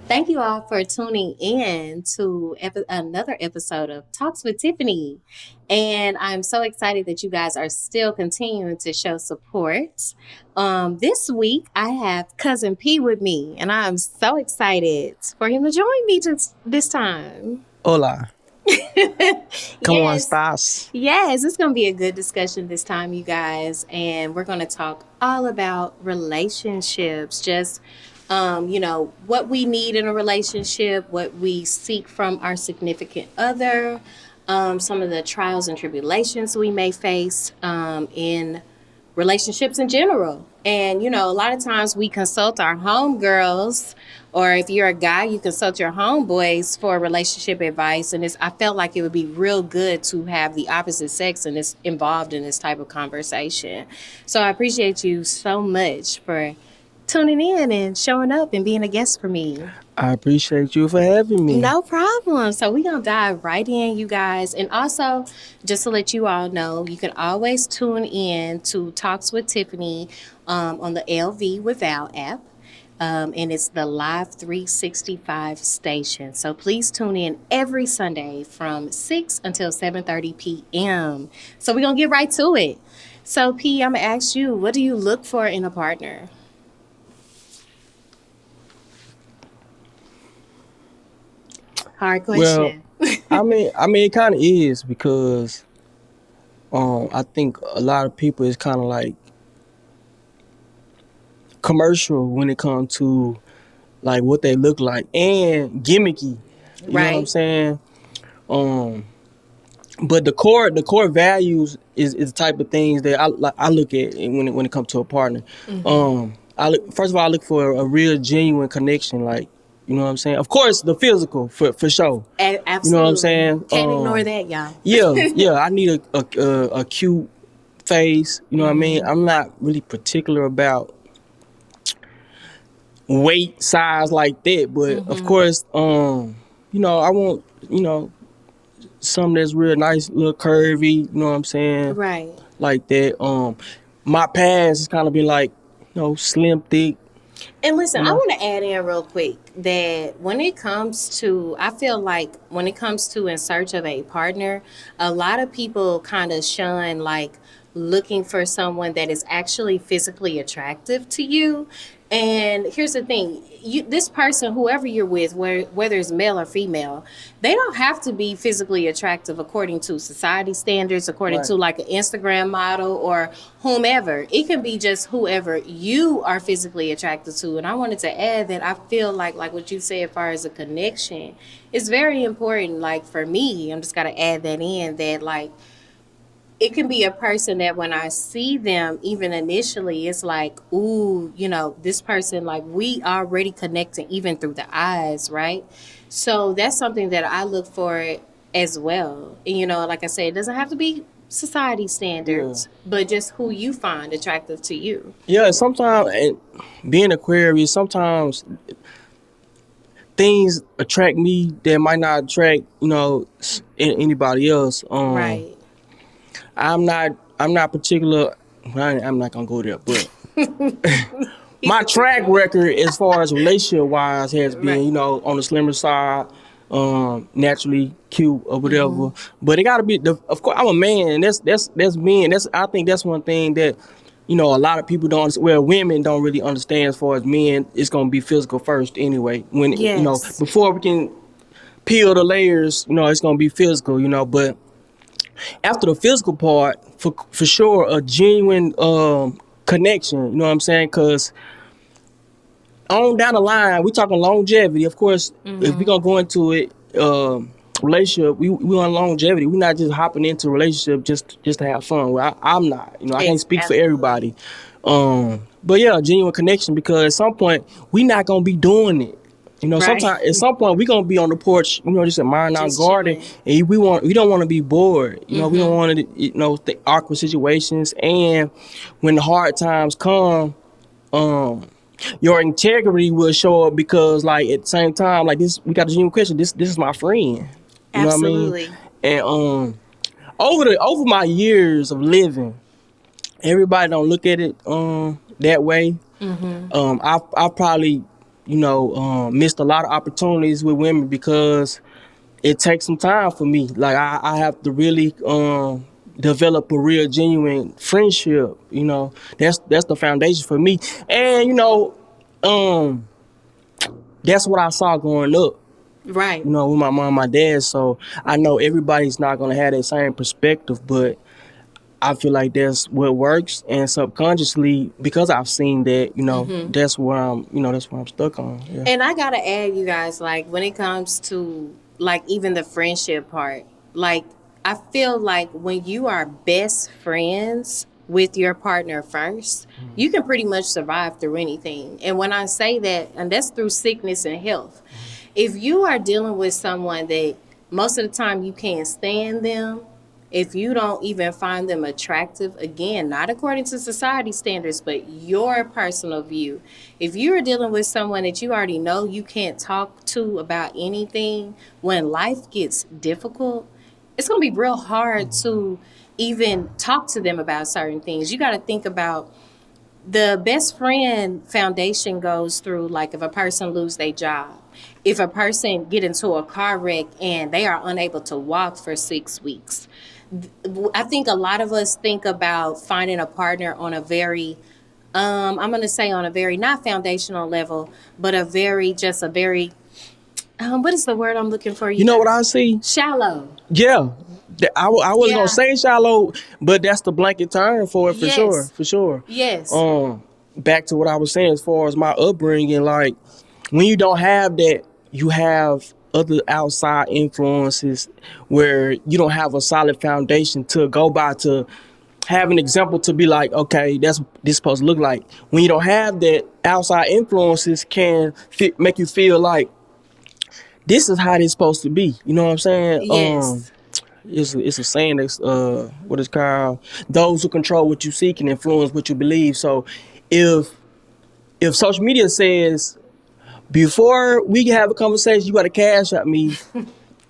Thank you all for tuning in to another episode of Talks with Tiffany. And I'm so excited that you guys are still continuing to show support. This week, I have Cousin P with me, and I'm so excited for him to join me this time. Hola, ¿cómo Yes, estás? yes, it's going to be a good discussion this time, you guys. And we're going to talk all about relationships, just, what we need in a relationship, what we seek from our significant other, some of the trials and tribulations we may face in relationships in general. And, a lot of times we consult our homegirls, or if you're a guy, you consult your homeboys for relationship advice. And I felt like it would be real good to have the opposite sex and this involved in this type of conversation. So I appreciate you so much for tuning in and showing up and being a guest for me. I appreciate you for having me. No problem. So we're going to dive right in, you guys. And also, just to let you all know, you can always tune in to Talks with Tiffany on the LV with Val app. And it's the Live 365 station. So please tune in every Sunday from 6 until 7:30 p.m. So we're going to get right to it. So, P, I'm going to ask you, what do you look for in a partner? Hard Well, question. I mean, it kind of is because I think a lot of people is kind of like commercial when it comes to like what they look like and gimmicky. You know what I'm Right. saying? Um, but the core values is the type of things that I look at when it comes to a partner. Mm-hmm. I look first of all I look for a real genuine connection, like you know what I'm saying. Of course, the physical for sure. You know what I'm Absolutely. saying? Can't ignore that, y'all. Yeah. I need a cute face. You know what I mean? Mm-hmm. I'm not really particular about weight, size like that, but of Mm-hmm. course, I want something that's real nice, little curvy. You know what I'm saying? Right. Like that. My past has kind of been like, slim, thick. And listen, You I know. want to add in real quick that when it comes to, I feel like when it comes to in search of a partner, a lot of people kind of shun like looking for someone that is actually physically attractive to you. And here's the thing, this person, whoever you're with, whether it's male or female, they don't have to be physically attractive according to society standards, according Right. to like an Instagram model or whomever. It can be just whoever you are physically attracted to. And I wanted to add that I feel like what you said as far as a connection is very important. Like for me, I'm just gotta add that in that like it can be a person that when I see them, even initially, it's like, ooh, this person, like we already connecting even through the eyes, right? So that's something that I look for as well. And, like I said, it doesn't have to be society Yeah. standards, but just who you find attractive to you. Yeah. Sometimes, and being Aquarius, sometimes things attract me that might not attract anybody else. Right. I'm not particular. I'm not gonna go there, but my track record as far as relationship wise has been, Right. on the slimmer side, naturally cute or Mm-hmm. whatever. But it gotta be of course I'm a man, and that's men. I think that's one thing that a lot of people don't. Well, women don't really understand as far as men. It's gonna be physical first anyway. When Yes. before we can peel the layers, it's gonna be physical. But after the physical part, for sure, a genuine connection. You know what I'm saying? Because on down the line, we talking longevity. Of course, if we Mm-hmm. gonna go into it, relationship, we on longevity. We not just hopping into a relationship just to have fun. Well, I'm not. I can't speak for Absolutely. everybody. But yeah, genuine connection because at some point we not gonna be doing it. Right. Sometimes at some point we gonna be on the porch, just admiring our Just garden, chilling. and we don't want to be bored. We don't Mm-hmm. want to, the awkward situations, and when the hard times come, um, your integrity will show up because like at the same time like this we got a genuine question, this is my friend. You know what I mean? Absolutely. And over my years of living, everybody don't look at it that way. Mm-hmm. I've probably missed a lot of opportunities with women because it takes some time for me. Like I have to really develop a real genuine friendship. That's the foundation for me. And um, that's what I saw growing up. Right. With my mom, and my dad. So I know everybody's not gonna have that same perspective, but I feel like that's what works. And subconsciously, because I've seen that, that's where I'm stuck on. Yeah. And I gotta add, you guys, like when it comes to like even the friendship part, like I feel like when you are best friends with your partner first, you can pretty much survive through anything. And when I say that, and that's through sickness and health. If you are dealing with someone that most of the time you can't stand them, if you don't even find them attractive, again, not according to society standards, but your personal view, if you're dealing with someone that you already know you can't talk to about anything, when life gets difficult, it's going to be real hard to even talk to them about certain things. You got to think about the best friend foundation goes through, like if a person lose their job, if a person get into a car wreck and they are unable to walk for 6 weeks. I think a lot of us think about finding a partner on a very I'm going to say on a very not foundational level, but a very what is the word I'm looking for, you You know what I guys? see? Shallow. Yeah. I was gonna Yeah. say shallow, but that's the blanket term for it, for sure, Yes. for sure. Yes. Back to what I was saying as far as my upbringing, like when you don't have that, you have other outside influences where you don't have a solid foundation to go by to have an example to be like, okay, that's what this supposed to look like. When you don't have that, outside influences can make you feel like this is how it's supposed to be. You know what I'm saying? Yes. It's a saying that's what is called, those who control what you see can influence what you believe. So if social media says before we can have a conversation you got to cash at me,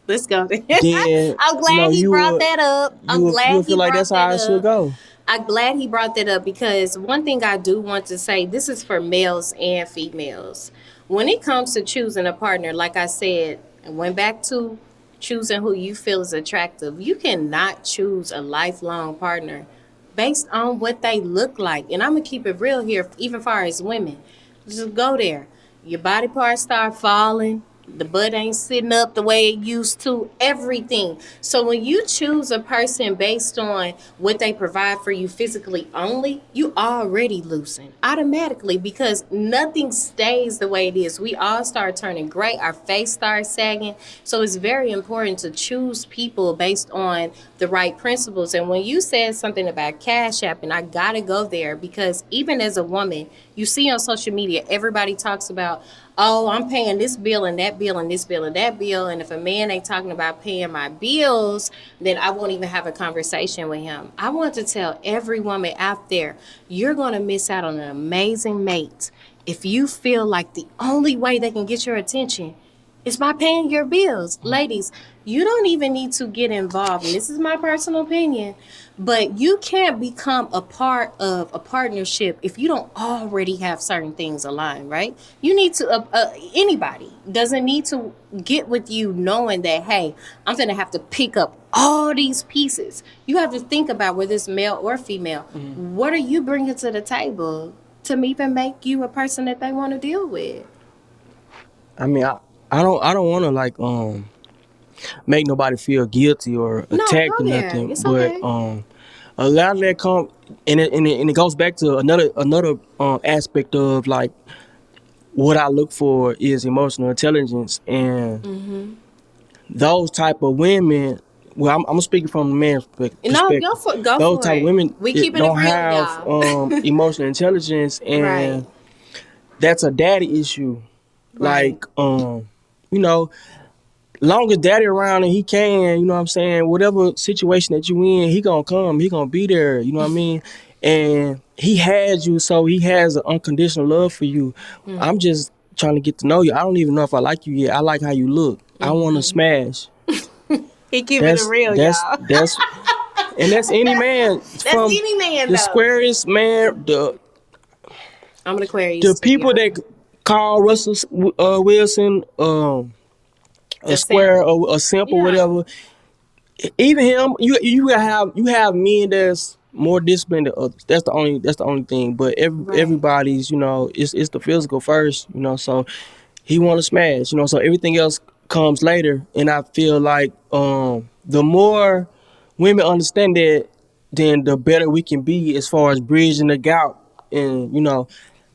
Let's go there. then I'm glad he you brought will that up. you will you'll feel like that's how it should go. I'm glad he brought that up because one thing I do want to say, this is for males and females. When it comes to choosing a partner, like I said, and went back to choosing who you feel is attractive, you cannot choose a lifelong partner based on what they look like. And I'm gonna keep it real here, even far as women. Just go there. Your body parts start falling. The butt ain't sitting up the way it used to. Everything. So when you choose a person based on what they provide for you physically only, you already losing automatically because nothing stays the way it is. We all start turning gray. Our face starts sagging. So it's very important to choose people based on the right principles. And when you said something about Cash App, and I gotta go there because even as a woman, you see on social media, everybody talks about, oh, I'm paying this bill and that bill and this bill and that bill. And if a man ain't talking about paying my bills, then I won't even have a conversation with him. I want to tell every woman out there, you're going to miss out on an amazing mate if you feel like the only way they can get your attention is by paying your bills. Ladies, you don't even need to get involved. And this is my personal opinion, but you can't become a part of a partnership if you don't already have certain things aligned, right? You need to, anybody doesn't need to get with you knowing that, hey, I'm going to have to pick up all these pieces. You have to think about whether it's male or female. What are you bringing to the table to even make you a person that they want to deal with? I mean, I don't want to like make nobody feel guilty or No, attacked go or there. nothing, It's but okay. a lot of that come and it goes back to another aspect of like what I look for is emotional intelligence, and those type of women. Well, I'm speaking from a man's No, go perspective. for go Those for type of it. women We keeping it don't real, have y'all. emotional intelligence, Right. and that's a daddy issue. Right. Like, you know, long as daddy around and he can, you know what I'm saying, whatever situation that you in, he gonna come, he gonna be there, you know what I mean? And he has you, so he has an unconditional love for you. I'm just trying to get to know you. I don't even know if I like you yet. I like how you look. I wanna smash. He keeping it That's real, that's y'all. that's and that's any man That's from any man the though. squarest man, I'm an the Aquarius too, people that y'all. Carl Russell Wilson, a A square simp. or a simple Yeah. whatever. Even him, you have men that's more disciplined than others. That's the only thing. But Right. everybody's, it's the physical first, so he want to smash, so everything else comes later. And I feel like the more women understand that, then the better we can be as far as bridging the gap and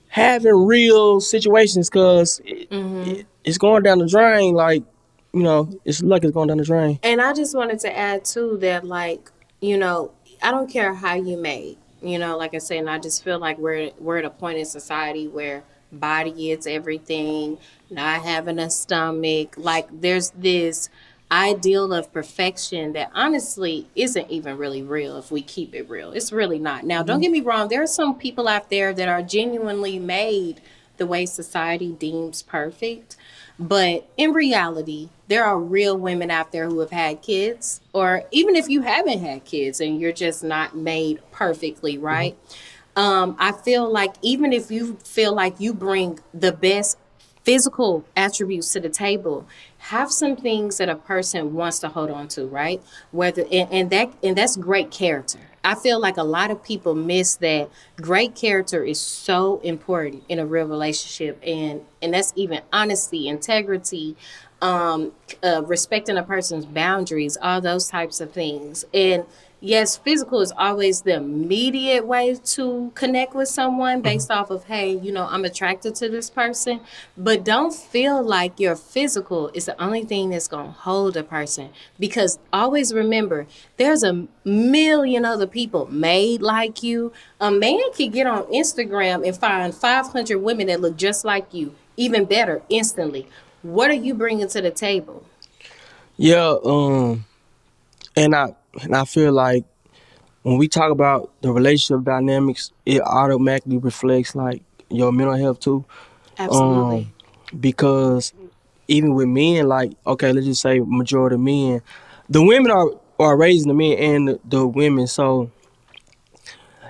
having real situations, because it's going down the drain. Like, it's like it's going down the drain. And I just wanted to add too that, like, you know, I don't care how you made, like I said, and I just feel like we're at a point in society where body is everything, not having a stomach. Like, there's this ideal of perfection that honestly isn't even really real if we keep it real. It's really not. Now, don't Mm-hmm. get me wrong, there are some people out there that are genuinely made the way society deems perfect. But in reality, there are real women out there who have had kids, or even if you haven't had kids and you're just not made perfectly, right? I feel like even if you feel like you bring the best physical attributes to the table, have some things that a person wants to hold on to, right? Whether and that's great character. I feel like a lot of people miss that great character is so important in a real relationship, and that's even honesty, integrity, respecting a person's boundaries, all those types of things. And yes, physical is always the immediate way to connect with someone Mm-hmm. based off of, hey, I'm attracted to this person. But don't feel like your physical is the only thing that's going to hold a person. Because always remember, there's a million other people made like you. A man can get on Instagram and find 500 women that look just like you, even better, instantly. What are you bringing to the table? Yeah, and I feel like when we talk about the relationship dynamics, it automatically reflects like your mental health too. Um, Absolutely. because even with men, like, okay, let's just say majority of men, the women are raising the men and the women. So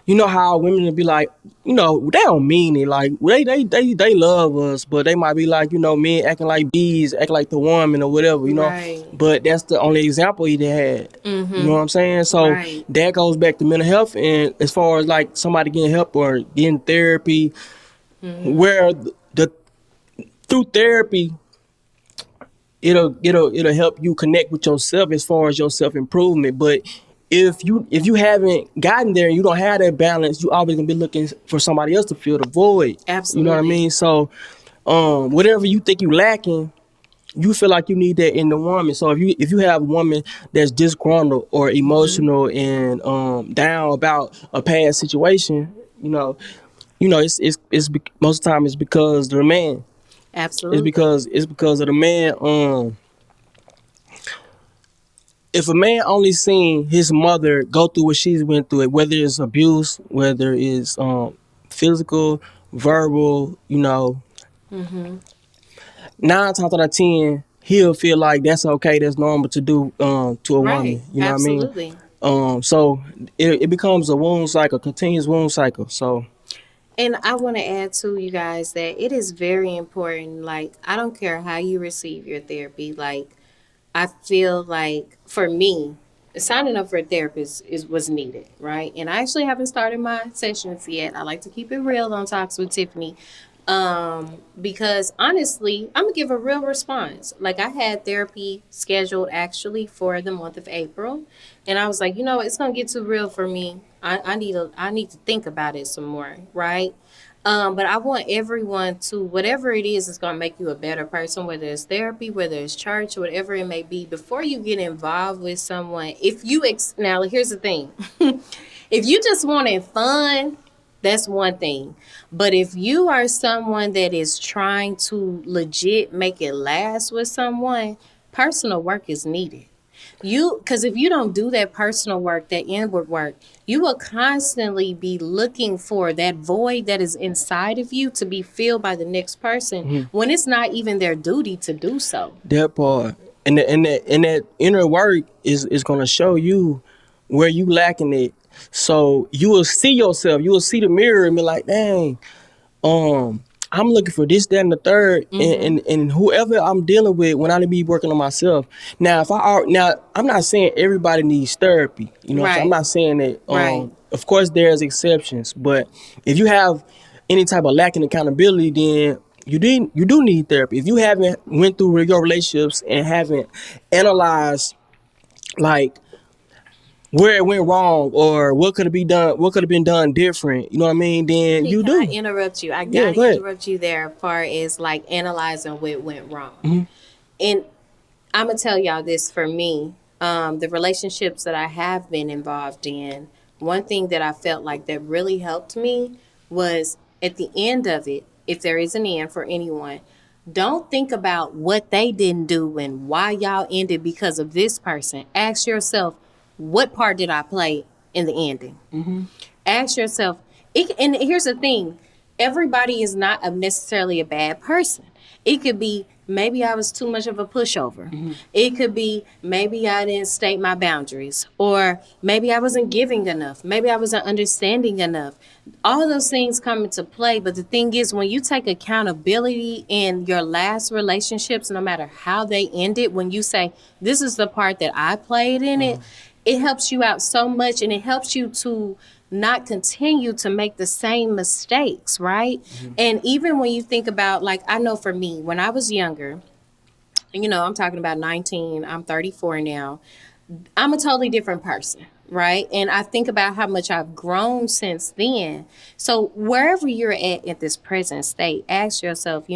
you know how women will be like, they don't mean it. Like, they love us, but they might be like, men acting like bees, acting like the woman or whatever. Right. But that's the only example he had. You know what I'm saying? So Right. that goes back to mental health, and as far as like somebody getting help or getting therapy, where the through therapy, it'll help you connect with yourself as far as your self improvement. But if you haven't gotten there and you don't have that balance, you always gonna be looking for somebody else to fill the void. You know what I Absolutely. mean? So whatever you think you lacking, you feel like you need that in the woman. So if you have a woman that's disgruntled or emotional and down about a past situation, most of the time it's because the man. It's Absolutely. because it's because of the man. If a man only seen his mother go through what she's went through, it, whether it's abuse, whether it's physical, verbal, 9 times out of 10, he'll feel like that's okay, that's normal to do to a woman. Right. You know what I mean? Absolutely. So it becomes a wound cycle, continuous wound cycle. So And I want to add to you guys that it is very important. Like, I don't care how you receive your therapy. Like, I feel like for me, signing up for a therapist was needed, right? And I actually haven't started my sessions yet. I like to keep it real on Talks with Tiffany. Because honestly, I'm gonna give a real response. Like, I had therapy scheduled actually for the month of April, and I was like, it's gonna get too real for me. I need to think about it some more, right? But I want everyone to, whatever it is going to make you a better person, whether it's therapy, whether it's church, whatever it may be, before you get involved with someone. If you, now here's the thing, if you just wanted fun, that's one thing. But if you are someone that is trying to legit make it last with someone, personal work is needed. Because if you don't do that personal work, that inward work, you will constantly be looking for that void that is inside of you to be filled by the next person mhm, when it's not even their duty to do so. that part and that inner work is gonna show you where you lacking it. So you will see yourself, you will see the mirror and be like, dang, um I'm looking for this, that, and the third, Mm-hmm. and whoever I'm dealing with when I be working on myself. Now, now I'm not saying everybody needs therapy. You know what I'm saying? I'm Right. not saying that. Right. Of course, there's exceptions, but if you have any type of lack in accountability, then you do need therapy. If you haven't went through your relationships and haven't analyzed like where it went wrong or what could have been done different, you know what I mean? Then T, you can I do. interrupt you? I Yeah, gotta go ahead. interrupt you there as far as like analyzing what went wrong. Hmm. And I'm gonna tell y'all this for me. The relationships that I have been involved in, one thing that I felt like that really helped me was at the end of it, if there is an end for anyone, don't think about what they didn't do and why y'all ended because of this person. Ask yourself, what part did I play in the ending? Ask yourself, and here's the thing, everybody is not necessarily a bad person. It could be maybe I was too much of a pushover. It could be maybe I didn't state my boundaries, or maybe I wasn't giving enough. Maybe I wasn't understanding enough. All those things come into play. But the thing is, when you take accountability in your last relationships, no matter how they ended, when you say, this is the part that I played in it, it helps you out so much, and it helps you to not continue to make the same mistakes, right? And even when you think about, like, I know for me, when I was younger, I'm talking about 19, I'm 34 now, I'm a totally different person, right? And I think about how much I've grown since then. So wherever you're at this present state, ask yourself,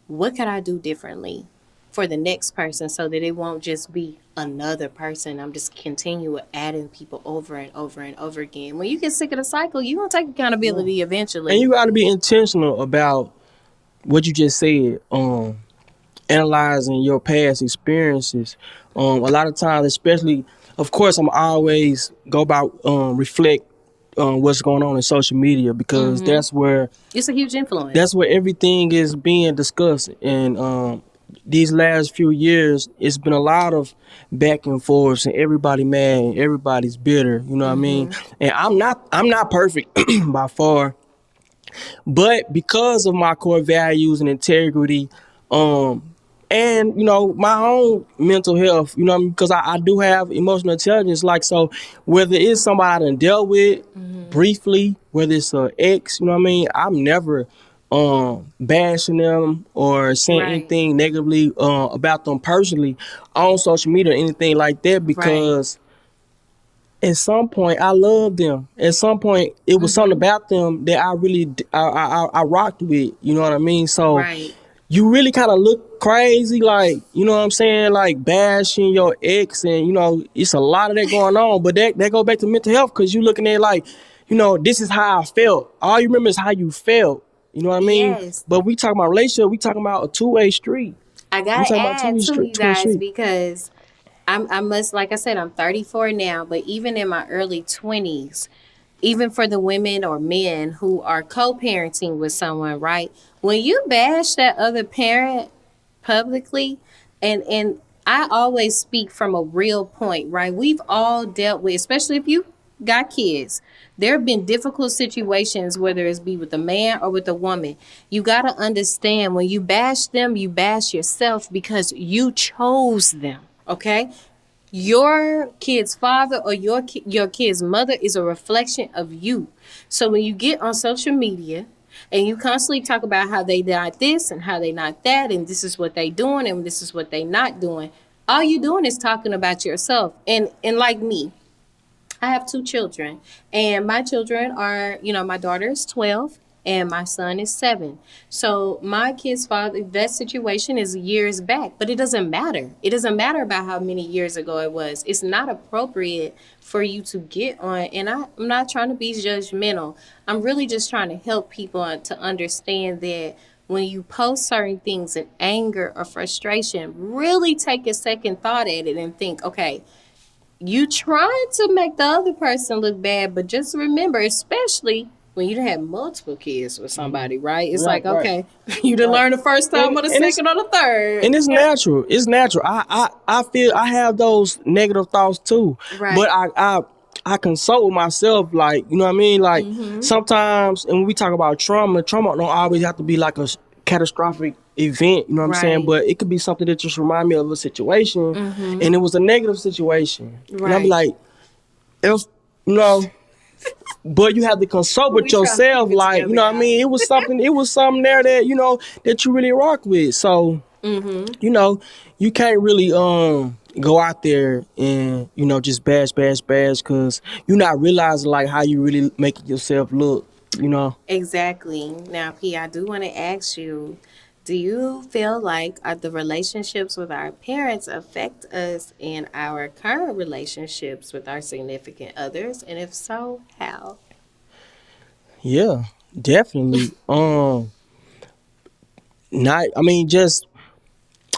what could I do differently for the next person so that it won't just be another person. I'm just continue adding people over and over and over again. When you get sick of the cycle, you're going to take accountability And eventually. you got to be intentional about what you just said. Analyzing your past experiences. A lot of times, especially, of course, I'm always go about reflect what's going on in social media because Mm-hmm. It's a huge that's influence. where everything is being discussed. And these last few years, it's been a lot of back and forth, and everybody mad, everybody's bitter. You know what I mean? Mm-hmm. And I'm not perfect by far, but because of my core values and integrity, um, and my own mental health, because I do have emotional intelligence. Like, so, whether it's somebody I done dealt with Mm-hmm. briefly, whether it's an ex, you know what I mean, I'm never bashing them or saying Right. anything negatively about them personally on social media or anything like that, Right. because at some point I loved them. At some point it was something Mm-hmm. about them that I really I rocked with. You know what I mean? So Right. you really kind of look crazy, like, you know what I'm saying, like bashing your ex, and it's a lot of that going on. But that go back to mental health, because you looking at like, this is how I felt. All you remember is how you felt. You know what I mean? Yes. But we talking about relationship. We talking about a two-way street. I We gotta talking about add to you two-way guys street. because I must, like I said, I'm 34 now, but even in my early 20s, even for the women or men who are co-parenting with someone, right? When you bash that other parent publicly, and I always speak from a real point, right? We've all dealt with, especially if you got kids. There have been difficult situations, whether it's be with a man or with a woman. You got to understand, when you bash them, you bash yourself because you chose them. Okay, your kid's father or your kid's mother is a reflection of you. So when you get on social media and you constantly talk about how they not this and how they not that, and this is what they doing and this is what they not doing, all you doing is talking about yourself. And like me, I have two children, and my children are, my daughter is 12 and my son is 7. So my kid's father, that situation is years back, but it doesn't matter. It doesn't matter about how many years ago it was. It's not appropriate for you to get on. And I'm not trying to be judgmental. I'm really just trying to help people to understand that when you post certain things in anger or frustration, really take a second thought at it and think, okay, you trying to make the other person look bad, but just remember, especially when you have multiple kids with somebody, right? It's Right, like, right, okay, you didn't right. learn the first time And or the and it's second or the third. and it's natural. It's natural. I feel I have those negative thoughts too, but Right. I I consult with myself, like, you know what I mean? Like, Mm-hmm. sometimes, and when we talk about trauma don't always have to be like a catastrophic event, you know what I'm saying? Right. But it could be something that just remind me of a situation, Mm-hmm. and it was a negative situation. And I'll be Right. like, if, you know, but you have to consult with We trying to keep yourself, it like, you together, know what I y'all. mean? It was something there that, that you really rock with. So, Mm-hmm. you can't really go out there and just bash because you're not realizing like how you really making yourself look you know Exactly. Now, P, I do want to ask you, do you feel like the relationships with our parents affect us in our current relationships with our significant others? And if so, how? yeah, definitely. Not I mean just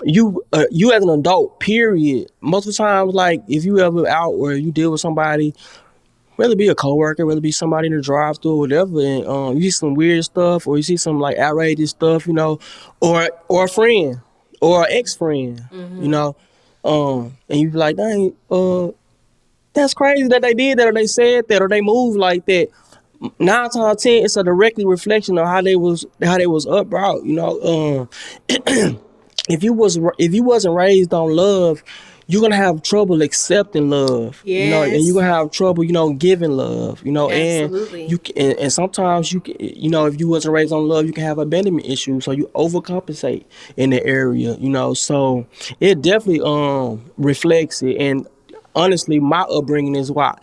you as an adult, period. Most of the times, like, if you ever out or you deal with somebody, whether it be a coworker, whether it be somebody in the drive through or whatever, and you see some weird stuff or you see some like outrageous stuff, or a friend or an ex friend, you Mm-hmm. know, and you be like, dang, that's crazy that they did that or they said that or they moved like that. Nine times out of ten, it's a directly reflection of how they was up brought. If you wasn't raised on love, you're gonna have trouble accepting love, and you're Yes, gonna have trouble, giving love, and absolutely. and sometimes if you wasn't raised on love, you can have abandonment issues, so you overcompensate in the area, so it definitely reflects it. And honestly, my upbringing is why,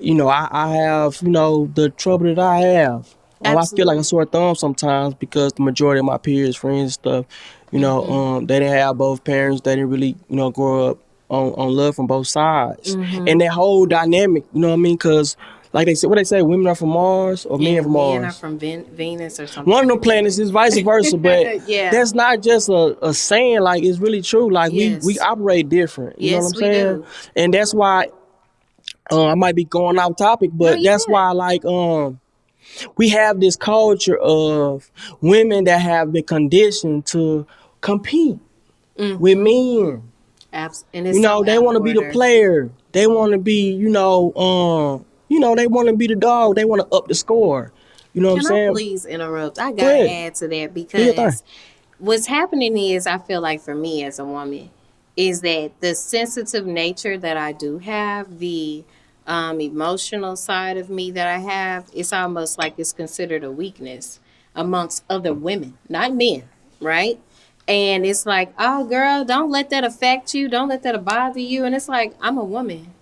I have, the trouble that I have. I feel like a Absolutely. sore thumb sometimes because the majority of my peers, friends, and stuff, Mm-hmm. they didn't have both parents. They didn't really, grow up on love from both sides, Mm-hmm. and that whole dynamic, you know what I mean? Because like they say, what they say, women are from Mars or men And from men are Mars. from Venus or something One of them like planets is vice versa, but that. Yeah. that's not just a saying. Like, it's really true. Like, we Yes. operate different. You know what Yes, I'm we saying? do. And that's why I might be going off topic, No, but you that's good. why, like, we have this culture of women that have been conditioned to compete with Mm-hmm. men. And it's so They out of want to be the order. player. They want to be, they want to be the dog. They want to up the score. You know what I'm Can I saying? please interrupt? I Go gotta ahead. add to that Do your thing. because what's happening is I feel like for me as a woman is that the sensitive nature that I do have, the emotional side of me that I have, it's almost like it's considered a weakness amongst other women, not men, right? And it's like, oh, girl, don't let that affect you. Don't let that bother you. And it's like, I'm a woman.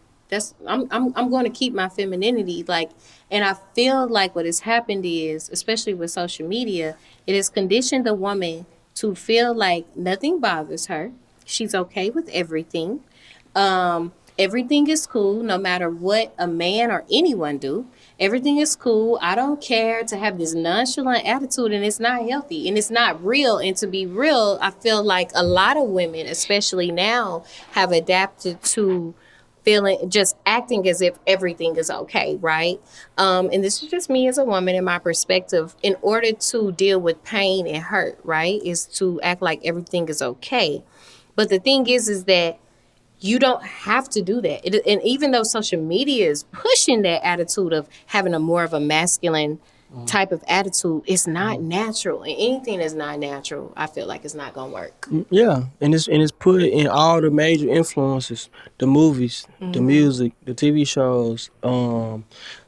I'm going to keep my femininity. Like, and I feel like what has happened is, especially with social media, it has conditioned the woman to feel like nothing bothers her. She's okay with everything. Everything is cool no matter what a man or anyone do. Everything is cool. I don't care, to have this nonchalant attitude, and it's not healthy and it's not real. And to be real, I feel like a lot of women, especially now, have adapted to feeling, just acting as if everything is okay, right? And this is just me as a woman in my perspective. In order to deal with pain and hurt, right, is to act like everything is okay. But the thing is that you don't have to do that. And even though social media is pushing that attitude of having a more of a masculine type of attitude, it's not natural. And anything that's not natural, I feel like it's not gonna work. Yeah, and it's put in all the major influences, the movies, the Mm-hmm. music, the TV shows.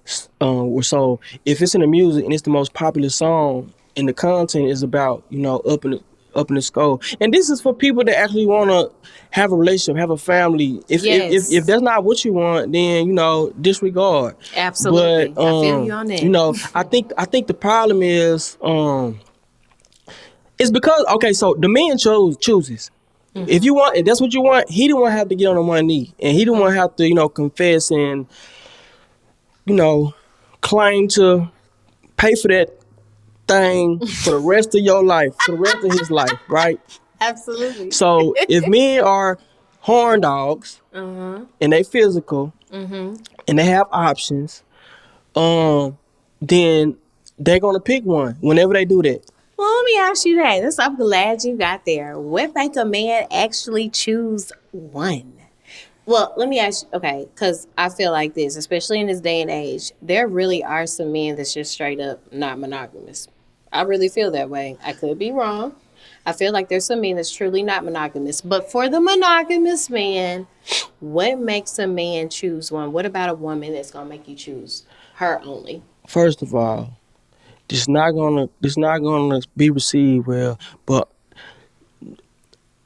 So if it's in the music and it's the most popular song, and the content is about upping the score, and this is for people that actually want to have a relationship, have a family. If Yes, that's not what you want, then disregard. But absolutely. I feel you on that. I think the problem is it's because, okay, so the man chooses. If that's what you want, he don't want to have to get on one knee, and he don't want to have to confess and you know claim to pay for that thing for the rest of your life, for the rest of his life, right? Absolutely. So if men are horn dogs Uh-huh. and they physical Mm-hmm. and they have options, then they're gonna pick one whenever they do that. Well, let me ask you that. I'm glad you got there. What make a man actually choose one? Well, let me ask you, okay, because I feel like this, especially in this day and age, there really are some men that's just straight up not monogamous. I really feel that way. I could be wrong. I feel like there's some men that's truly not monogamous. But for the monogamous man, what makes a man choose one? What about a woman that's gonna make you choose her only? First of all, this not gonna be received well. But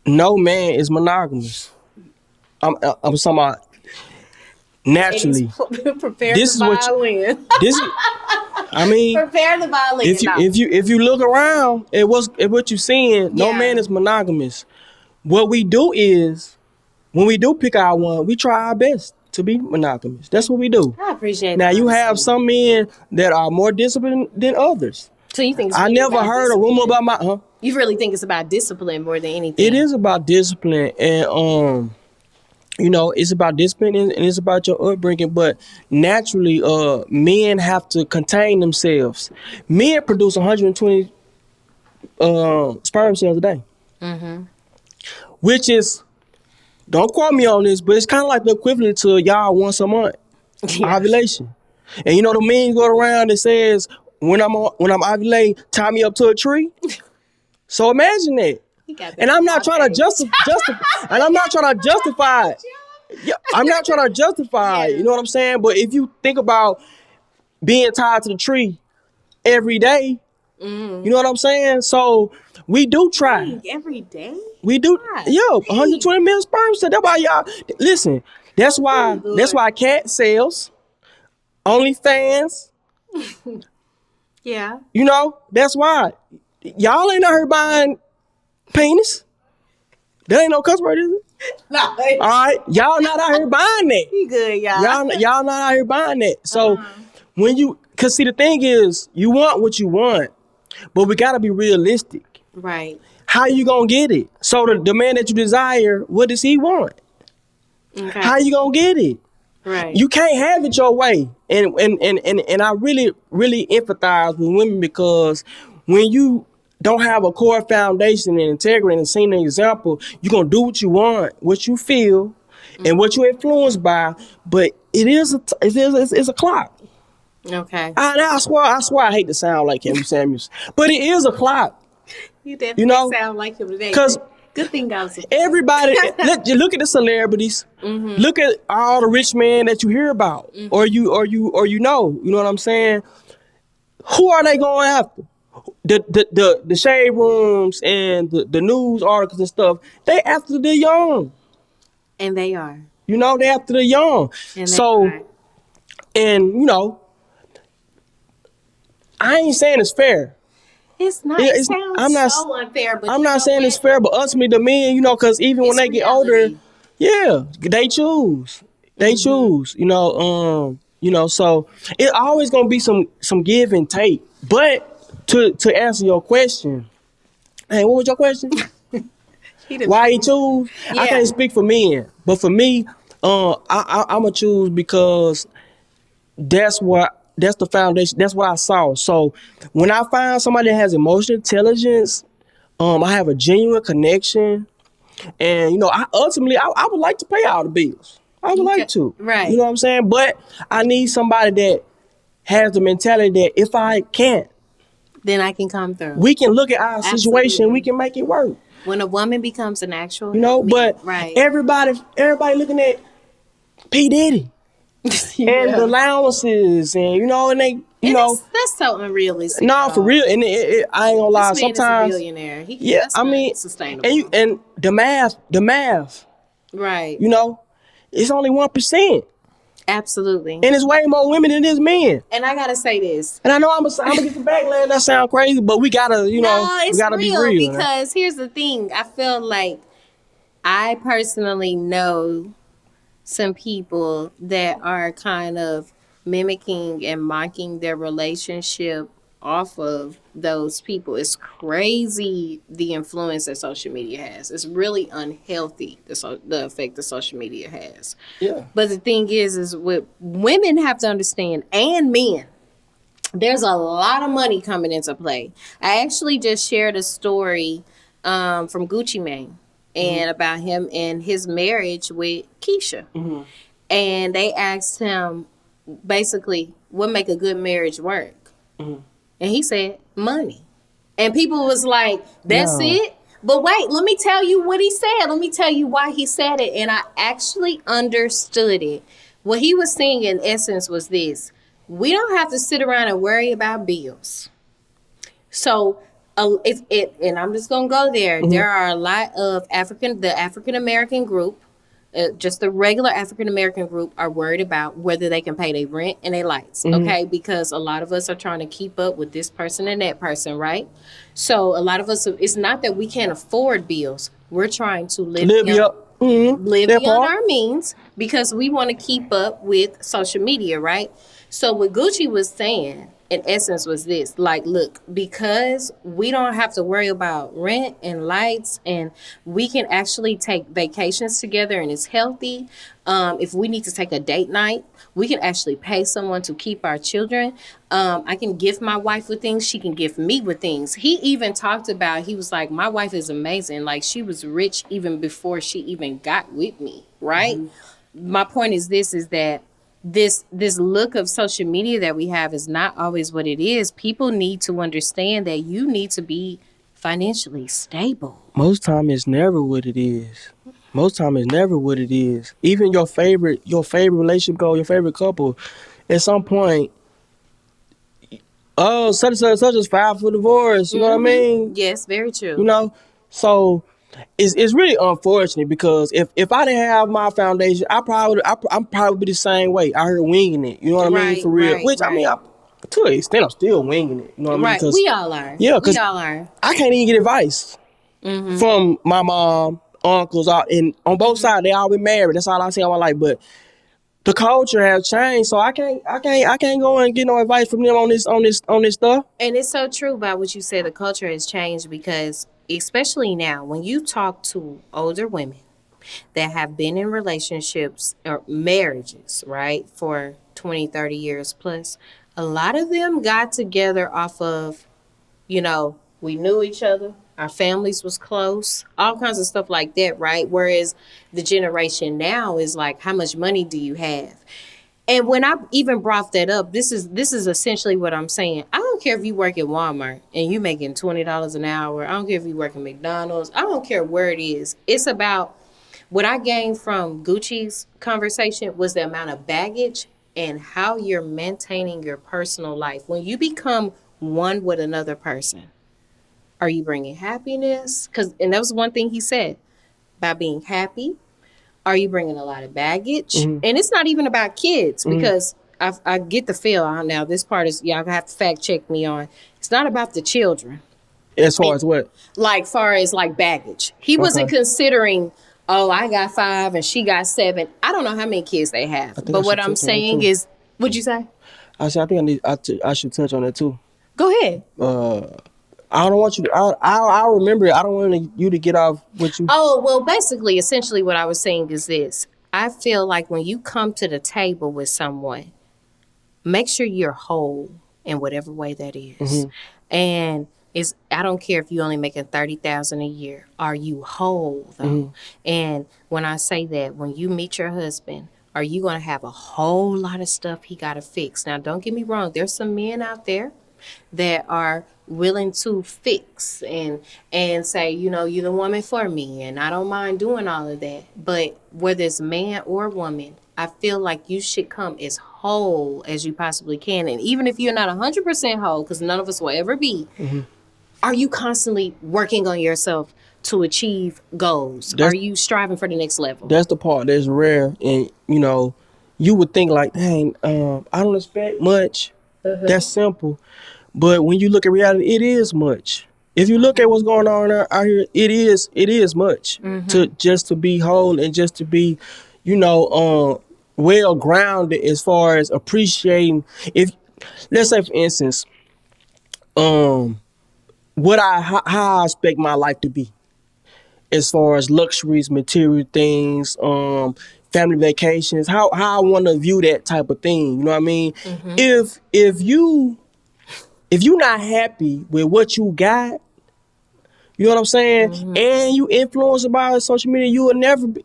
no man is monogamous. I'm talking about Ladies, naturally. prepare the This is what you, violin. this. I mean, Prepare the violin. if you No. if you if you look around at what you're seeing, no Yeah. man is monogamous. What we do is when we do pick our one, we try our best to be monogamous. That's what we do. I appreciate the Now you have honesty. some men that are more disciplined than others. So you think it's I really never about heard a rumor discipline? about my You really think it's about discipline more than It anything? is about discipline and it's about discipline and it's about your upbringing, but naturally men have to contain themselves. Men produce 120 sperm cells a day, Mm-hmm. which is, don't quote me on this, but it's kind of like the equivalent to y'all once a month Yeah. ovulation. And the memes go around that says when I'm ovulating, tie me up to a tree. So imagine that. He got that And I'm from not my trying to page. justify, and I'm not trying to justify it. Yeah, I'm not trying to justify it. Yeah. You know what I'm saying? But if you think about being tied to the tree every day, you know what I'm saying? So we do try. Dang, every day? We do, God, yo, dang. 120 million sperm cells. That's why y'all listen. That's Oh, why. That's Lord. why cat sells, OnlyFans. Yeah. That's why y'all ain't out here buying penis. That ain't no cuss word, is it? No, All right, y'all not out here buying that. he good, y'all. Y'all not out here buying that. So Uh-huh. cause see the thing is, you want what you want, but we gotta be realistic. Right. How you gonna get it? So the man that you desire, what does he want? Okay. How you gonna get it? Right. You can't have it your way. And I really empathize with women because when you don't have a core foundation and integrity and seeing an example, you're gonna do what you want, what you feel, and what you're influenced by. But it's a clock. Okay. I swear I hate to sound like Henry Samuels, but it is a clock. You You definitely know, sound like him today. because Good thing I was. everybody look at the celebrities. Mm-hmm. Look at all the rich men that you hear about, or you know. You know what I'm saying? Who are they going after? The shade rooms and the news articles and stuff. They after the young. And they are. They after the young. And they So are. and I ain't saying it's fair. It's not. It It's sounds I'm not so unfair, but I'm you not know saying it's what? fair, but ultimately the men, because even when It's they get older, reality. yeah, they choose. They Mm-hmm. choose. So it always gonna be some give and take. But to answer your question, hey, what was your question? He done Why he made me. choose? I Yeah. can't speak for men, but for me, I'ma choose because that's the foundation. That's what I saw. So when I find somebody that has emotional intelligence, I have a genuine connection, and I would like to pay all the bills. I would like Okay. to. You Right. know what I'm saying? But I need somebody that has the mentality that if I can't, Then I can come through. we can look at our situation, we Absolutely. can make it work. When a woman becomes an actual helpmeet. But Right. everybody looking at P. Diddy and the Yeah. allowances, and and they And that's so unrealistic, nah, for though. real. And I ain't gonna lie. This man is a Sometimes, billionaire. yeah, That's I not mean, sustainable. and the math, Right. it's only 1%. Absolutely. And it's way more women than there's men. And I gotta say this. And I know I'm gonna get the backlash. That sound crazy, but we gotta, No, we it's gotta be real real. Man. because here's the thing. I feel like I personally know some people that are kind of mimicking and mocking their relationship off of those people. It's crazy the influence that social media has. It's really unhealthy the effect that social media has. Yeah. But the thing is what women have to understand and men. There's a lot of money coming into play. I actually just shared a story from Gucci Mane. and about him and his marriage with Keisha. And they asked him basically what make a good marriage work. And he said money. And people was like, that's No. it? But wait, let me tell you what he said. Let me tell you why he said it. And I actually understood it. What he was saying in essence was this: we don't have to sit around and worry about bills. So, and I'm just gonna go there. There are a lot of the African American group, just the regular African American group, are worried about whether they can pay their rent and their lights. Okay, because a lot of us are trying to keep up with this person and that person, right? So a lot of us, it's not that we can't afford bills. We're trying to Live your live that beyond part. our means because we want to keep up with social media, right? So what Gucci was saying in essence was this: like, look, because we don't have to worry about rent and lights, and we can actually take vacations together, and it's healthy. If we need to take a date night, we can actually pay someone to keep our children. I can gift my wife with things. She can gift me with things. He even talked about, he was like, my wife is amazing. Like, she was rich even before she even got with me, right? My point is this, is that this look of social media that we have is not always what it is. People need to understand that you need to be financially stable. Most time it's never what it is. Most time it's never what it is. Even your favorite relationship goal, your favorite couple, at some point, oh, such and such is filed for divorce. You know what I mean? Yes, very You true. know, so it's really unfortunate because if I didn't have my foundation, I'm probably the same way. I heard winging it. You know what I mean? Right, For real. right, Which I mean, right. to an extent, I'm still winging it. You know what I mean? Right. Because We all are. yeah, We because all are. I can't even get advice from my mom, uncles, and on both sides they all been married. That's all I see all my life. But the culture has changed, so I can't go and get no advice from them on this stuff. And it's so true about what you said. The culture has changed because, especially now, when you talk to older women that have been in relationships or marriages, right, for 20, 30 years plus, a lot of them got together off of, we knew each other, our families was close, all kinds of stuff like that, right? Whereas the generation now is like, how much money do you have? And when I even brought that up, this is essentially what I'm saying. I don't care if you work at Walmart and you making $20 an hour. I don't care if you work at McDonald's. I don't care where it is. It's about what I gained from Gucci's conversation was the amount of baggage and how you're maintaining your personal life. When you become one with another person, are you bringing happiness? And that was one thing he said, by being happy. Are you bringing a lot of baggage? And it's not even about kids because I get the feel now. This part is, y'all have to fact check me on. It's not about the children. As far as what? Like far as like baggage, he wasn't Okay. considering. Oh, I got 5 and she got 7. I don't know how many kids they have, I think I but what should I'm touch on that saying too. is, what'd you say? I think I should touch on that too. Go ahead. I don't want you to. I'll remember it. I don't want you to get off what you. Oh, well, basically, essentially, what I was saying is this. I feel like when you come to the table with someone, make sure you're whole in whatever way that is. And I don't care if you're only making 30,000 a year. Are you whole though? And when I say that, when you meet your husband, are you going to have a whole lot of stuff he got to fix? Now, don't get me wrong. There's some men out there that are willing to fix and say, you're the woman for me, and I don't mind doing all of that. But whether it's man or woman, I feel like you should come as whole as you possibly can. And even if you're not 100% whole, because none of us will ever be, are you constantly working on yourself to achieve goals? Are That's you striving for the next level? that's the part that's rare, and you would think like, dang, I don't expect much. That's simple, but when you look at reality, it is much. If you look at what's going on out here, it is much to be whole and just to be, well grounded as far as appreciating. If let's say for instance, um, how I expect my life to be as far as luxuries, material things, family vacations, how I want to view that type of thing. You know what I mean? If you not happy with what you got, You know what I'm saying? Mm-hmm. And you influenced by social media, you will never be,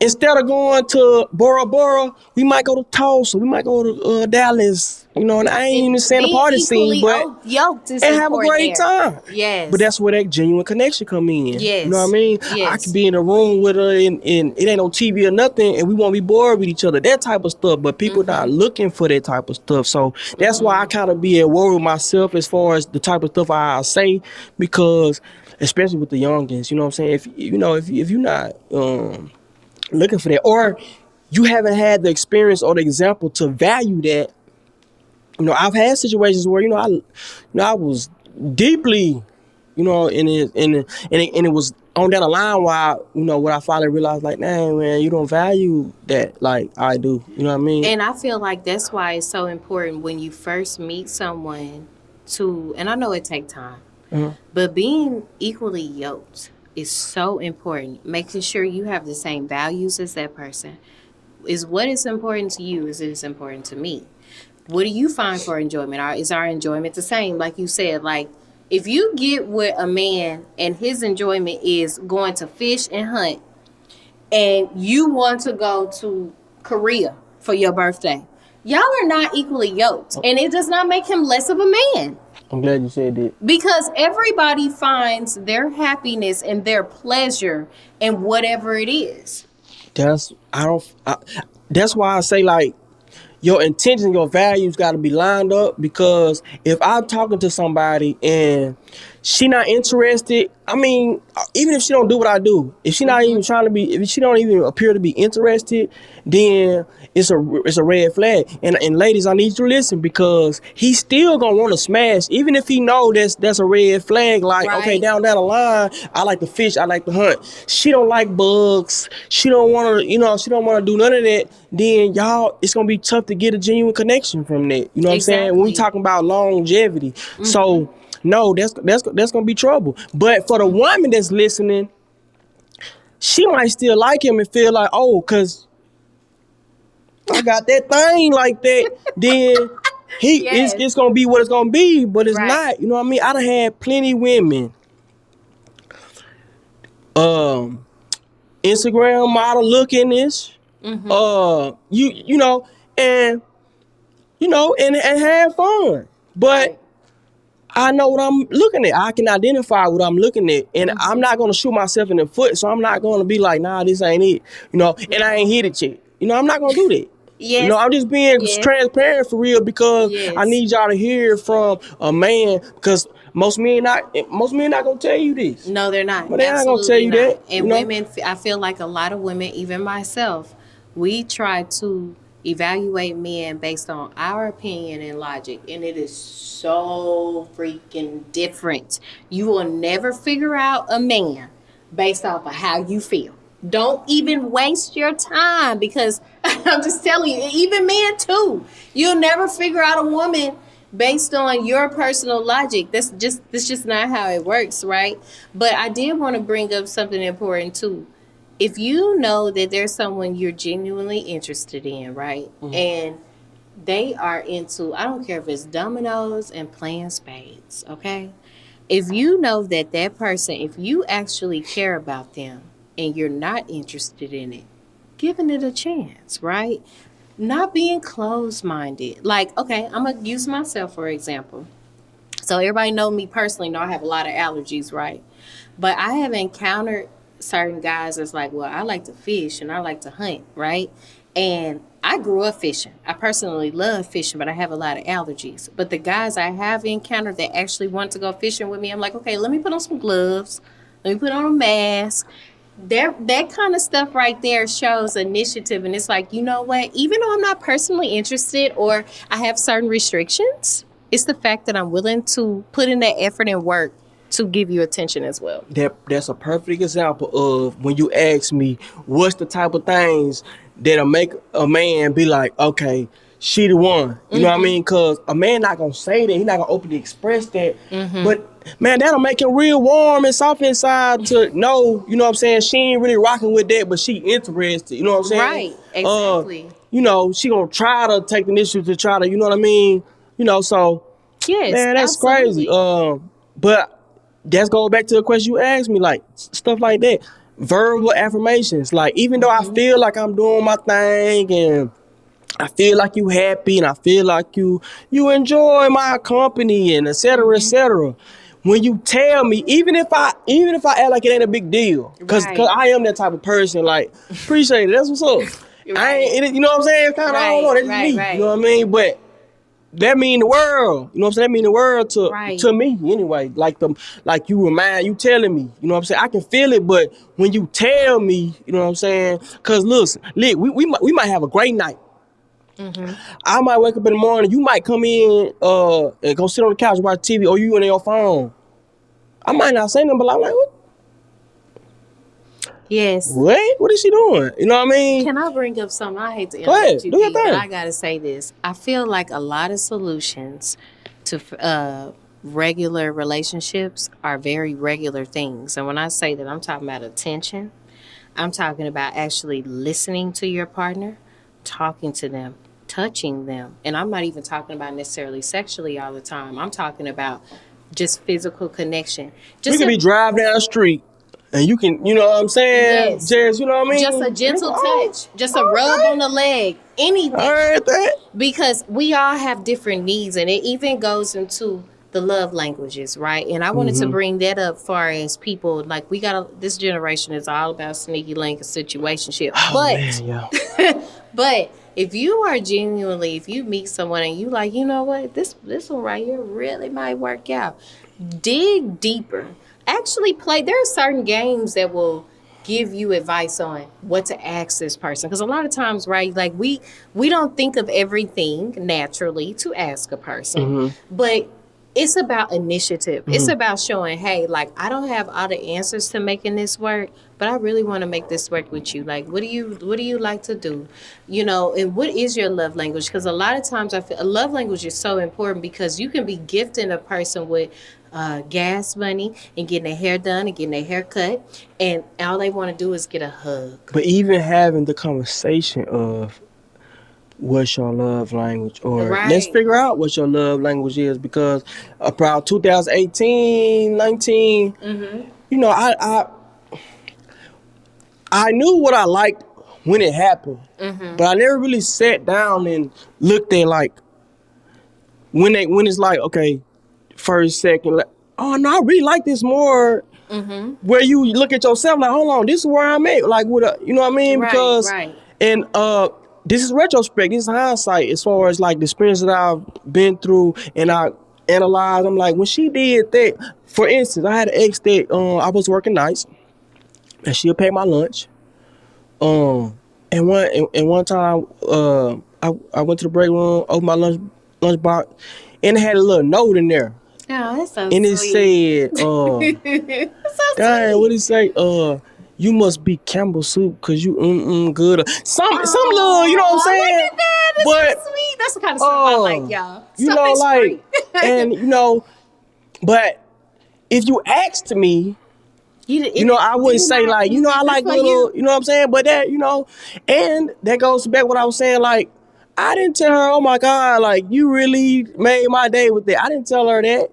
instead of going to Bora Bora, we might go to Tulsa, we might go to Dallas, and I ain't And even saying the being party scene, equally but yoked is and have a important great there. time. But Yes. that's where that genuine connection come in. You know what I Yes. mean? I could Yes. be in a room with her and it ain't no TV or nothing, and we won't be bored with each other. That type of stuff. But people not Mm-hmm. looking for that type of stuff. So that's why I Mm-hmm. kind of be at war with myself as far as the type of stuff I say, because especially with the youngins, you know what I'm saying? If you're not looking for that, or you haven't had the experience or the example to value that. I've had situations where I was deeply, and it was on down the line where what I finally realized, like, nah, man, you don't value that like I do. You know what I mean? And I feel like that's why it's so important when you first meet someone to, and I know it takes time, Uh-huh. but being equally yoked is so important. Making sure you have the same values as that person. Is what is important to you is it is important to me. What do you find for enjoyment? Is our enjoyment the same? Like you said, like if you get with a man and his enjoyment is going to fish and hunt, and you want to go to Korea for your birthday, y'all are not equally yoked. And it does not make him less of a man. I'm glad you said that. Because everybody finds their happiness and their pleasure in whatever it is. That's I don't. That's why I say, like, your intention, your values got to be lined up, because if I'm talking to somebody and she not interested, I mean, even if she don't do what I do, if she not even Mm-hmm. trying to be, if she don't even appear to be interested, then it's a red flag. And ladies, I need you to listen, because he's still gonna want to smash, even if he know that's a red flag. Like, okay, Right. down the line, I like to fish, I like to hunt. She don't like bugs. She don't want to, she don't want to do none of that. Then y'all, it's gonna be tough to get a genuine connection from that. You know what I'm saying? When we Exactly. talking about longevity, Mm-hmm. so no, that's gonna be trouble. But for the woman that's listening, she might still like him and feel like, oh, cause I got that thing like that. Then Yes. it's gonna be what it's gonna be, but it's Right. not. You know what I mean? I done had plenty women, um, Instagram model looking this, Mm-hmm. you know, and and have fun, but Right. I know what I'm looking at. I can identify what I'm looking at, and I'm Mm-hmm. not gonna shoot myself in the foot. So I'm not gonna be like, nah, this ain't it. And I ain't hit it yet. I'm not gonna do that. Yes. I'm just being Yes. transparent for real, because I Yes. need y'all to hear from a man, because most men not gonna tell you this. No, they're not. But they not gonna tell Absolutely you not. that. And women, I feel like a lot of women, even myself, we try to evaluate men based on our opinion and logic, and it is so freaking different. You will never figure out a man based off of how you feel. Don't even waste your time, because I'm just telling you, even men too. You'll never figure out a woman based on your personal logic. That's just not how it works, right? But I did want to bring up something important too. If you know that there's someone you're genuinely interested in, right? And they are into, I don't care if it's dominoes and playing spades, okay? If you know that that person, if you actually care about them and you're not interested in it, giving it a chance, right? Not being closed minded. Like, okay, I'm going to use myself for example. So everybody know me personally, know I have a lot of allergies, right? But I have encountered certain guys that's like, well, I like to fish and I like to hunt, right? And I grew up fishing. I personally love fishing, but I have a lot of allergies. But the guys I have encountered that actually want to go fishing with me, I'm like, okay, let me put on some gloves, let me put on a mask. That kind of stuff right there shows initiative, and it's like, you know what, even though I'm not personally interested or I have certain restrictions, it's the fact that I'm willing to put in that effort and work to give you attention as well. That's a perfect example of when you ask me what's the type of things that'll make a man be like, okay, she the one. You know what I Mm-hmm. mean? Cause a man not gonna say that. He not gonna openly express that. Mm-hmm. But man, that'll make him real warm and soft inside to know, you know what I'm saying? She ain't really rocking with that, but she interested. You know what I'm saying? Right, Uh, exactly. she gonna try to take the initiative to try to, you know what I mean? So Yes, man, that's crazy. absolutely. But That's go back to the question you asked me, like stuff like that. Verbal affirmations. Like even though I Mm-hmm. feel like I'm doing my thing and I feel like you happy and I feel like you enjoy my company and etc. Mm-hmm. etc. When you tell me, even if I act like it ain't a big deal, cause Right. I am that type of person. Like appreciate it. That's what's up. I Right. ain't, you know what I'm saying? Kind of I don't Right. know. That's just Right. me. You know Right. what I mean? But that mean the world. You know what I'm saying? That mean the world to Right. me anyway. Like you remind you telling me. You know what I'm saying? I can feel it, but when you tell me, you know what I'm saying? Cause listen, look, we might have a great night. Mm-hmm. I might wake up in the morning. You might come in and go sit on the couch and watch TV, or you on your phone. I might not say nothing, but I'm like, Yes. what is she doing? You know what I mean? Can I bring up something? I hate to Go interrupt ahead, you, do your B, but thing. I gotta say this. I feel like a lot of solutions to regular relationships are very regular things. And when I say that, I'm talking about attention. I'm talking about actually listening to your partner, talking to them, touching them. And I'm not even talking about necessarily sexually all the time. I'm talking about just physical connection. We Just could a be driving down the street, and you can, you know what I'm saying? yes, Just, you know what I just a mean? And it's gentle like, oh, touch, just a rub on okay, the leg, all anything. right, that. Because we all have different needs, and it even goes into the love languages, right? And I wanted to Mm-hmm. bring that up far as people like we got this generation is all about sneaky link and situationship. Oh man, yeah. But if you are genuinely, if you meet someone and you like, you know what, this one right here really might work out. Dig deeper. Actually play. There are certain games that will give you advice on what to ask this person, because a lot of times, right, like we don't think of everything naturally to ask a person, Mm-hmm. but it's about initiative. It's Mm-hmm. about showing, hey, like I don't have all the answers to making this work, but I really want to make this work with you. Like, what do you like to do? You know, and what is your love language? Because a lot of times I feel a love language is so important because you can be gifting a person with gas money and getting their hair done and getting their hair cut, and all they want to do is get a hug. But even having the conversation of what's your love language, or let's Right. figure out what your love language is, because about 2018, 19, Mm-hmm. you know, I knew what I liked when it happened, Mm-hmm. but I never really sat down and looked at like when it's like, okay, first, second, like, oh no, I really like this more. Mm-hmm. Where you look at yourself like, hold on, this is where I'm at. Like, with a, you know what I mean? Right. Because, Right. and this is retrospect. This is hindsight as far as like the experience that I've been through, and I analyze. I'm like, when she did that, for instance, I had an ex that I was working nights, and she'll pay my lunch. And one time, I went to the break room, opened my lunch box, and it had a little note in there, Oh, that's so and it sweet. said, That's so dang, what sweet. did it say? You must be Campbell soup because you good. Some little, you know what I'm Oh, look saying? at that. That's But so sweet. That's the kind of stuff I like, y'all. you Stuff know, that's like, free. and but if you asked me, I Did wouldn't it say not like, do I nothing like for little, you? you know what I'm saying? But that, and that goes back what I was saying, like, I didn't tell her, oh my God, like you really made my day with that. I didn't tell her that.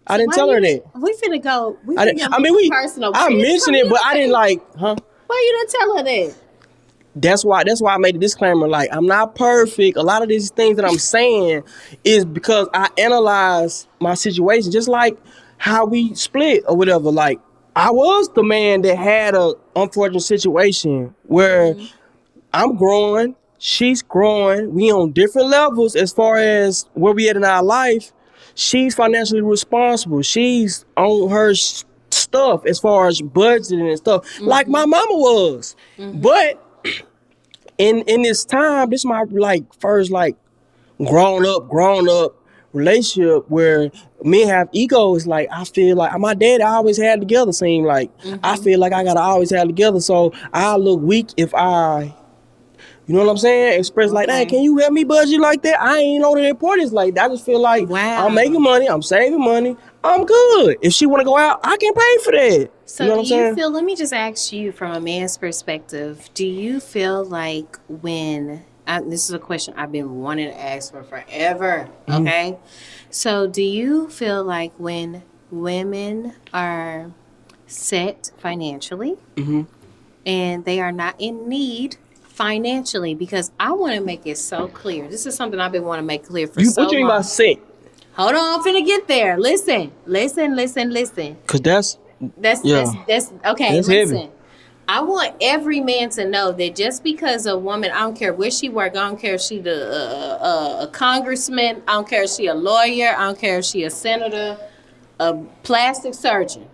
I So didn't why tell her you? that. We finna go. We I finna didn't. get a I mean, little personal. Why I you didn't mentioned it, but I didn't communicate? like, huh? Why you didn't tell her that? That's why I made a disclaimer. Like, I'm not perfect. A lot of these things that I'm saying is because I analyze my situation, just like how we split or whatever. Like, I was the man that had a unfortunate situation where Mm-hmm. I'm growing, she's growing. We on different levels as far as where we at in our life. She's financially responsible. She's on her stuff as far as budgeting and stuff, like Mm-hmm. my mama was. Mm-hmm. But in this time, this is my like first like grown up relationship where men have egos. Like, I feel like my dad always had together. Seem like I Mm-hmm. feel like I gotta always have together. So I look weak if I, you know what I'm saying, express like, hey, Okay. can you help me budget like that? I ain't know the importance like that. I just feel like I'm making Wow. money, I'm saving money, I'm good. If she wanna go out, I can pay for that. You So, know what do I'm you saying? feel, let me just ask you from a man's perspective, do you feel like this is a question I've been wanting to ask for forever, Mm-hmm. okay? So, do you feel like when women are set financially Mm-hmm. and they are not in need financially, because I want to make it so clear. This is something I've been wanting to make clear for You so what you mean by long. sick? Hold on, I'm finna get there. Listen, listen, listen, listen. Cause that's That's yeah, that's that's okay. that's heavy. Listen, I want every man to know that just because a woman, I don't care where she work, I don't care if she a congressman, I don't care if she a lawyer, I don't care if she a senator, a plastic surgeon,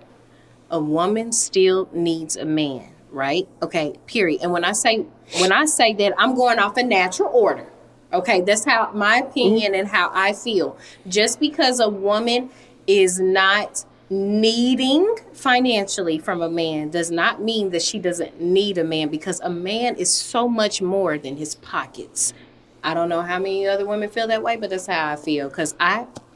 a woman still needs a man, right? Okay, period. And when I say that, I'm going off a natural order. Okay, that's how my Mm-hmm. opinion and how I feel. Just because a woman is not needing financially from a man does not mean that she doesn't need a man, because a man is so much more than his pockets. I don't know how many other women feel that way, but that's how I feel. Because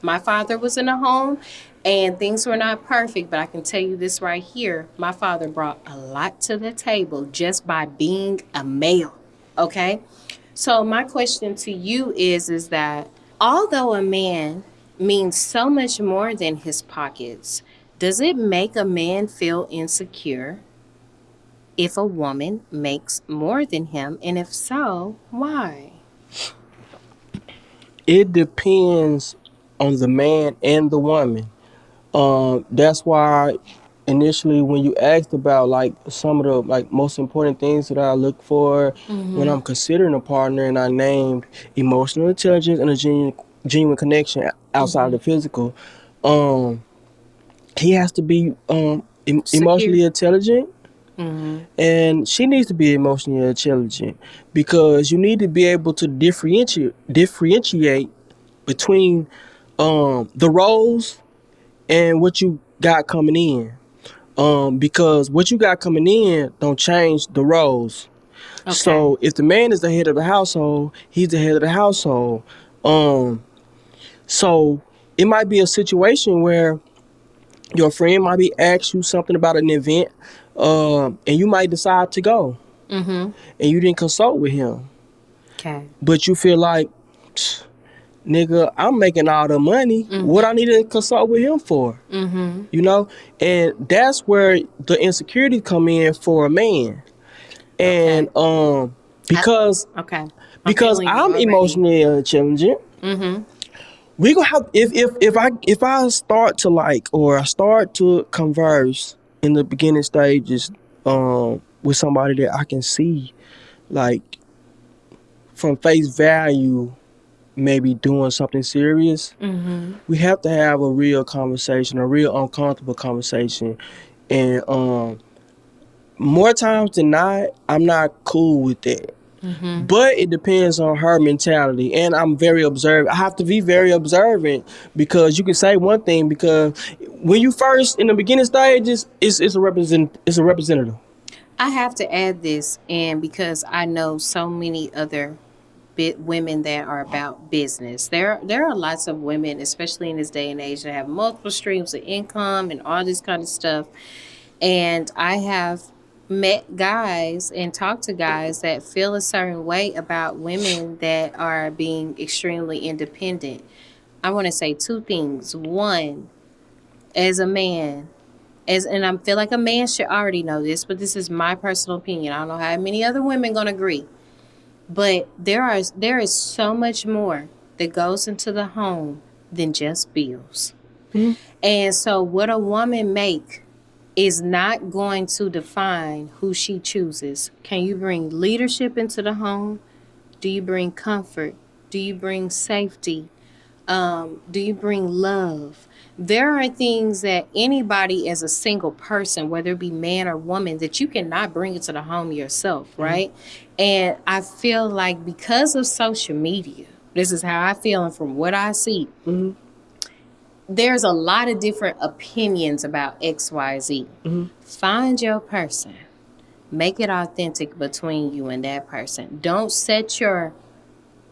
my father was in a home and things were not perfect, but I can tell you this right here. My father brought a lot to the table just by being a male. Okay? So my question to you is that although a man means so much more than his pockets, does it make a man feel insecure if a woman makes more than him? And if so, why? It depends on the man and the woman. That's why initially when you asked about like some of the like most important things that I look for when Mm-hmm. I'm considering a partner, and I named emotional intelligence and a genuine connection outside of Mm-hmm. the physical. Um, he has to be Secure. emotionally intelligent, Mm-hmm. and she needs to be emotionally intelligent, because you need to be able to differentiate between the roles and what you got coming in. Because what you got coming in don't change the roles. Okay. So if the man is the head of the household, he's the head of the household. Um, so it might be a situation where your friend might be asked you something about an event, and you might decide to go, Mm-hmm. and you didn't consult with him, Okay. but you feel like, nigga, I'm making all the money. What I Mm-hmm. need to consult with him for? Mm-hmm. You know, and that's where the insecurity come in for a man. And Okay. I, because okay. I'm because feeling you I'm already. emotionally challenging, Mm-hmm. we gonna have if I start to like, or I start to converse in the beginning stages with somebody that I can see like from face value maybe doing something serious, Mm-hmm. we have to have a real conversation, a real uncomfortable conversation. And more times than not, I'm not cool with that. Mm-hmm. But it depends on her mentality, and I'm very observant. I have to be very observant, because you can say one thing, because when you first in the beginning stages, it's a representative. I have to add this, and because I know so many other women that are about business. There are lots of women, especially in this day and age, that have multiple streams of income and all this kind of stuff. And I have met guys and talked to guys that feel a certain way about women that are being extremely independent. I want to say two things. One, as a man, and I feel like a man should already know this, but this is my personal opinion. I don't know how many other women gonna agree. But there is so much more that goes into the home than just bills. Mm-hmm. And so what a woman make is not going to define who she chooses. Can you bring leadership into the home? Do you bring comfort? Do you bring safety? Do you bring love? There are things that anybody as a single person, whether it be man or woman, that you cannot bring into the home yourself, Mm-hmm. right? And I feel like because of social media, this is how I feel, and from what I see, Mm-hmm. there's a lot of different opinions about XYZ. Mm-hmm. Find your person. Make it authentic between you and that person. Don't set your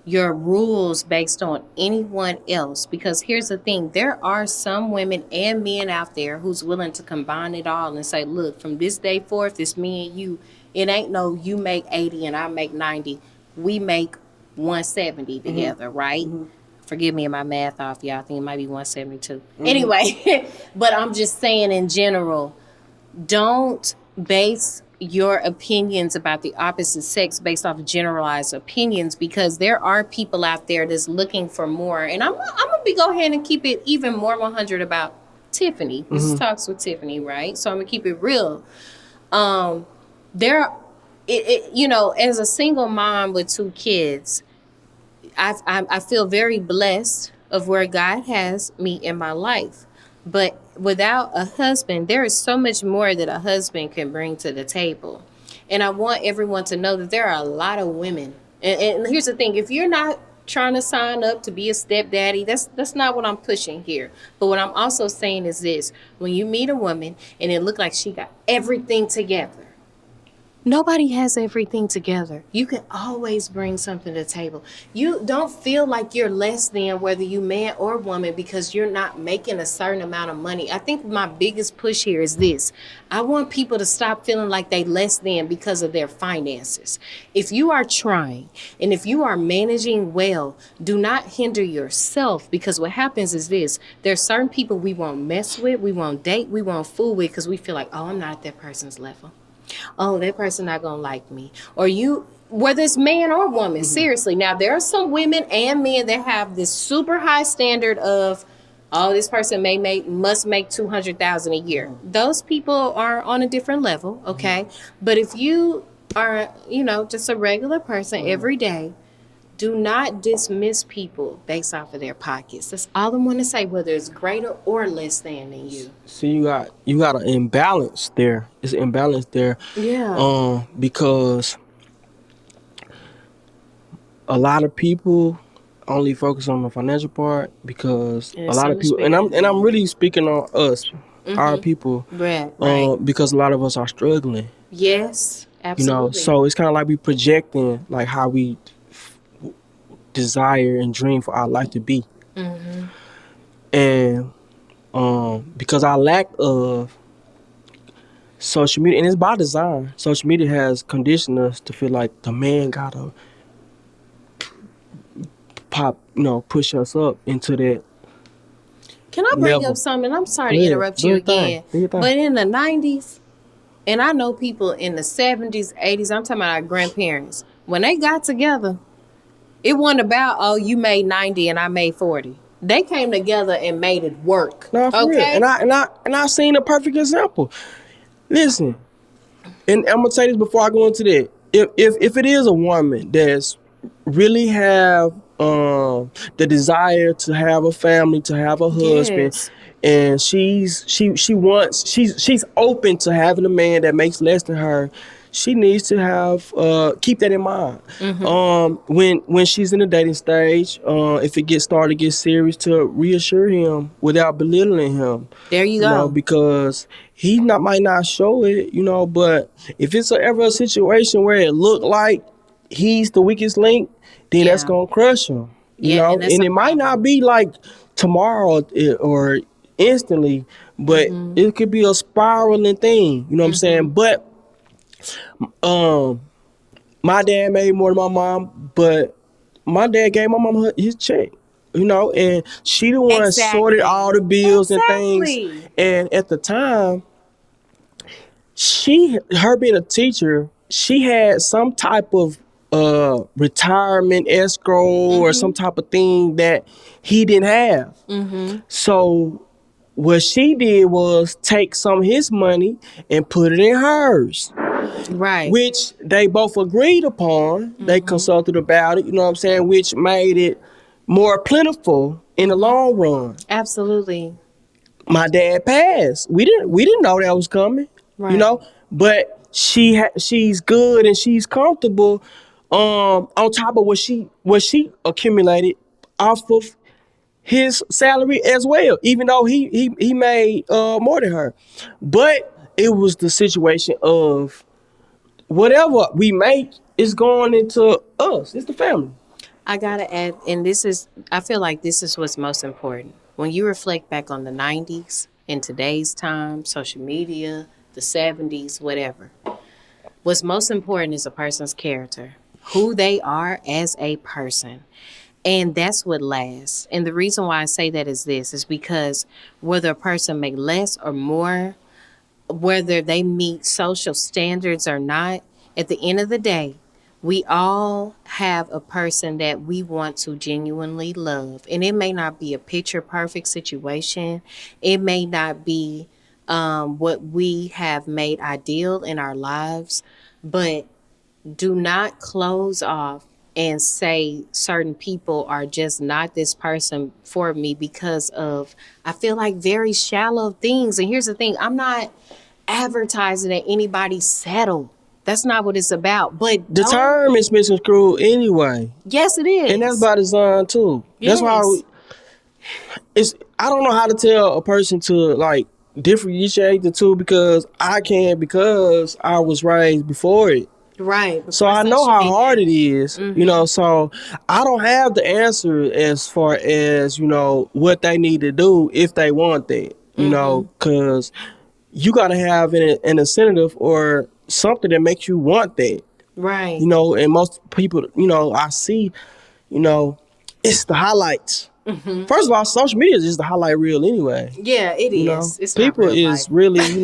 rules based on anyone else, because here's the thing, there are some women and men out there who's willing to combine it all and say, look, from this day forth, it's me and you. It ain't no you make 80 and I make 90. We make 170 Mm-hmm. together, right? Mm-hmm. Forgive me if my math off, y'all. I think it might be 172. Anyway, but I'm just saying in general, don't base your opinions about the opposite sex based off of generalized opinions, because there are people out there that's looking for more. And I'm gonna be go ahead and keep it even more 100 about Tiffany. This is Talks with Tiffany, right? So I'm gonna keep it real. Um, there, as a single mom with two kids, I feel very blessed of where God has me in my life. But without a husband, there is so much more that a husband can bring to the table. And I want everyone to know that there are a lot of women. And here's the thing: if you're not trying to sign up to be a stepdaddy, that's not what I'm pushing here. But what I'm also saying is this: when you meet a woman and it look like she got everything together, nobody has everything together. You can always bring something to the table. You don't feel like you're less than, whether you man or woman, because you're not making a certain amount of money. I think my biggest push here is this: I want people to stop feeling like they less than because of their finances. If you are trying and if you are managing well, do not hinder yourself, because what happens is this: there's certain people we won't mess with, we won't date, we won't fool with, because we feel like, oh, I'm not at that person's level. Oh, that person not gonna like me. Or you, whether it's man or woman, seriously. Now there are some women and men that have this super high standard of, oh, this person must make 200,000 a year. Those people are on a different level, okay? But if you are, just a regular person every day, do not dismiss people based off of their pockets. That's all I want to say, whether it's greater or less than you. See, you got an imbalance there. It's an imbalance there, Yeah. because a lot of people only focus on the financial part, because And a it's lot of people, and I'm really speaking on us, our people, right. because a lot of us are struggling. Yes, absolutely. So it's kind of like we projecting like how we desire and dream for our life to be, and because our lack of social media, and it's by design, social media has conditioned us to feel like the man gotta pop, push us up into that Can I bring up level. something? I'm sorry Go to ahead, interrupt do you your thing, again. do your thing. But in the 90s, and I know people in the 70s, 80s, I'm talking about our grandparents, when they got together, it wasn't about, oh, you made 90 and I made 40. They came together and made it work. No, for real. Okay? And I seen a perfect example. Listen, and I'm gonna say this before I go into that. If it is a woman that's really have the desire to have a family, to have a husband, Yes. and she's open to having a man that makes less than her, she needs to have keep that in mind. When she's in the dating stage, if it gets started to get serious, to reassure him without belittling him, There you go. because he might not show it, but if it's ever a situation where it look like he's the weakest link, then that's Yeah. gonna crush him, Yeah, and that's and a it might not problem. be like tomorrow or instantly, but it could be a spiraling thing, you know what I'm saying? But um my dad made more than my mom, but my dad gave my mom his check, and she the one sorted Exactly. all the bills and things. Exactly. And at the time, her being a teacher, she had some type of retirement escrow or some type of thing that he didn't have. So what she did was take some of his money and put it in hers, Right. which they both agreed upon. They consulted about it, you know what I'm saying, which made it more plentiful in the long run. Absolutely. My dad passed. We didn't know that was coming, Right. but she's good and she's comfortable on top of what she accumulated off of his salary as well, even though he made more than her. But it was the situation of whatever we make is going into us. It's the family. I gotta add, and I feel like this is what's most important. When you reflect back on the 90s, in today's time, social media, the 70s, whatever, what's most important is a person's character, who they are as a person. And that's what lasts. And the reason why I say that is this is because whether a person make less or more, whether they meet social standards or not, at the end of the day, we all have a person that we want to genuinely love. And it may not be a picture perfect situation, it may not be what we have made ideal in our lives, but do not close off and say certain people are just not this person for me because of, I feel like, very shallow things. And here's the thing, I'm not advertising that anybody settle. That's not what it's about. But The don't. term is misconstrued anyway, Yes, it and that's is. by design too. That's why Yes. it's. I don't know how to tell a person to like differentiate the two because I can because I was raised before it. Right. So Before I know social how media. hard it is, you know. So I don't have the answer as far as what they need to do if they want that, because you got to have an incentive or something that makes you want that, Right. And most people, I see, you know, it's the highlights. First of all, social media is just the highlight reel anyway. Yeah, it is. It's not People real is life. really,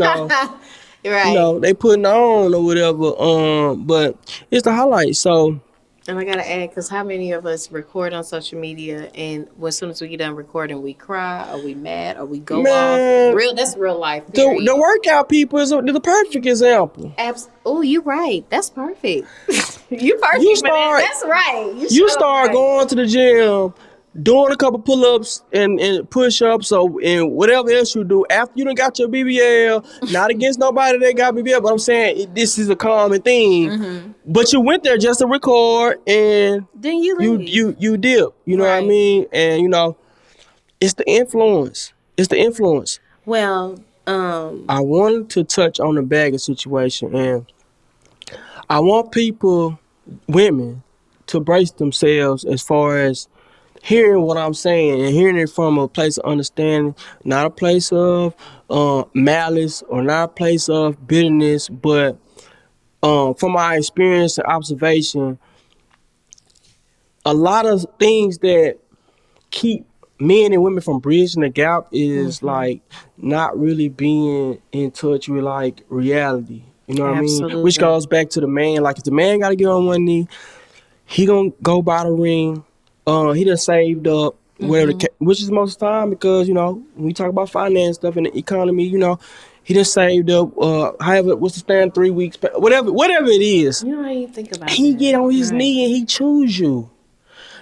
Right. they putting on or whatever. But it's the highlight. So And I gotta add, because how many of us record on social media, and as soon as we get done recording, we cry, or we mad, or we go off. man, Real. That's real life. the Period. workout people is the perfect example. Oh, you're right. That's perfect. You You perfect for that. start That's right. You you sure start right. going to the gym, doing a couple pull-ups and push-ups, and whatever else you do after you done got your BBL. Not against nobody that got BBL, but I'm saying this is a common thing. But you went there just to record, and Then you you leave. you you dip. You know what I Right. mean? And it's the influence. It's the influence. Well, I wanted to touch on the baggage situation, and I want people, women, to brace themselves as far as hearing what I'm saying and hearing it from a place of understanding, not a place of malice or not a place of bitterness, but from my experience and observation, a lot of things that keep men and women from bridging the gap is like not really being in touch with like reality. You know what I mean? Which absolutely. goes back to the man. Like if the man got to get on one knee, he gonna go buy the ring. He done saved up, whatever, which is most of the time because when we talk about finance stuff in the economy, he done saved up. However, what's the stand? 3 weeks, whatever it is. You don't even think about He get that. on his Right. knee and he choose you,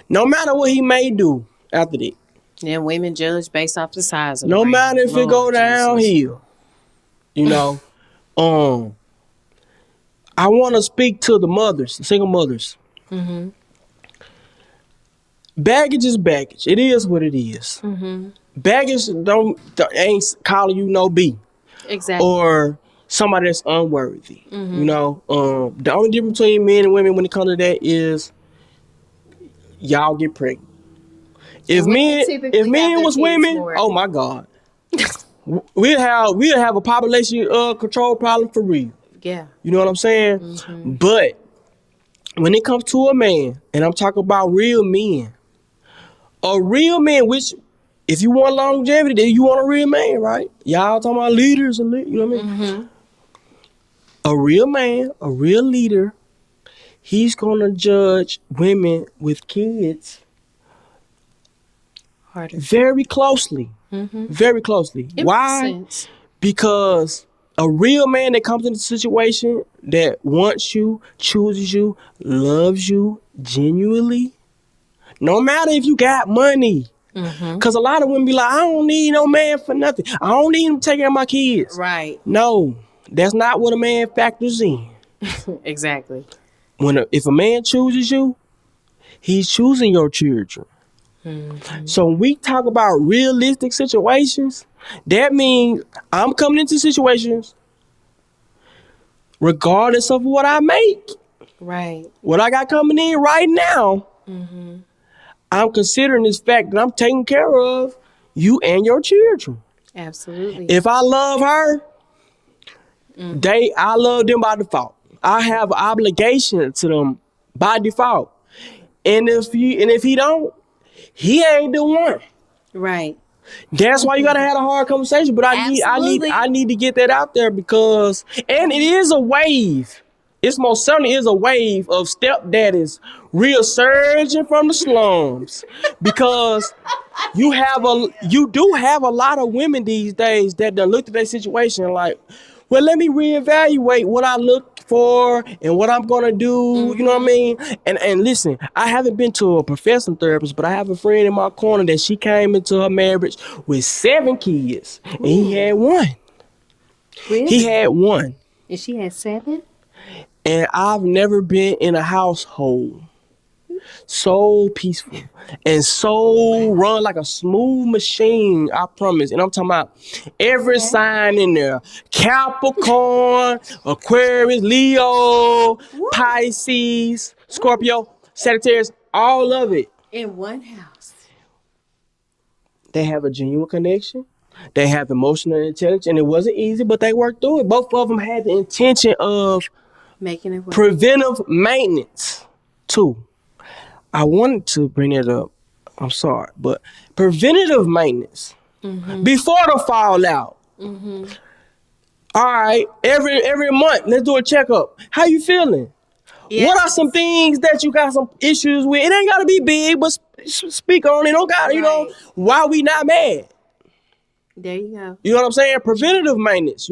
no matter what he may do after that. Then women judge based off the size of the No ring. matter if it go Lord Jesus. downhill, you know. um, I want to speak to the mothers, the single mothers. Baggage is baggage. It is what it is. Baggage ain't calling you no B Exactly. or somebody that's unworthy. The only difference between men and women when it comes to that is y'all get pregnant. If And women men if typically have men their was kids women, more. oh my God, we'll have a population control problem for real. Yeah. You know what I'm saying? But when it comes to a man, and I'm talking about real men, a real man, which if you want longevity, then you want a real man, right? Y'all talking about leaders and you know what I mean? A real man, a real leader, he's gonna judge women with kids Harder. very closely. Very closely. It makes Why? sense. Because a real man that comes into the situation that wants you, chooses you, loves you genuinely, no matter if you got money. Because a lot of women be like, I don't need no man for nothing. I don't need him to take care of my kids. Right. No, that's not what a man factors in. Exactly. If a man chooses you, he's choosing your children. So when we talk about realistic situations, that means I'm coming into situations regardless of what I make, Right. what I got coming in right now. I'm considering this fact that I'm taking care of you and your children. Absolutely. If I love her, I love them by default. I have an obligation to them by default. And if he don't, he ain't the one. Right. That's why you gotta have a hard conversation. But Absolutely. I need to get that out there because, and it is a wave. It's most certainly is a wave of stepdaddies resurging from the slums because you do have a lot of women these days that done looked at their situation like, well, let me reevaluate what I look for and what I'm gonna do. You know what I mean? And listen, I haven't been to a professional therapist, but I have a friend in my corner that she came into her marriage with 7 kids, and he Ooh. had one. He Really? had one, And she had 7? and I've never been in a household so peaceful and so Wow. run like a smooth machine. I promise. And I'm talking about every Okay. sign in there: Capricorn, Aquarius, Leo, Woo. Pisces, Scorpio, Sagittarius, all of it. In one house. They have a genuine connection. They have emotional intelligence, and it wasn't easy, but they worked through it. Both of them had the intention of Making it work. preventive maintenance too. I wanted to bring it up. I'm sorry, but preventative maintenance Mm-hmm. before the fallout. Mm-hmm. All right, every month, let's do a checkup. How you feeling? What are some Yes. things that you got some issues with? It ain't gotta be big, but speak on it. Don't got Right. why we not mad. There you go. You know what I'm saying? Preventative maintenance.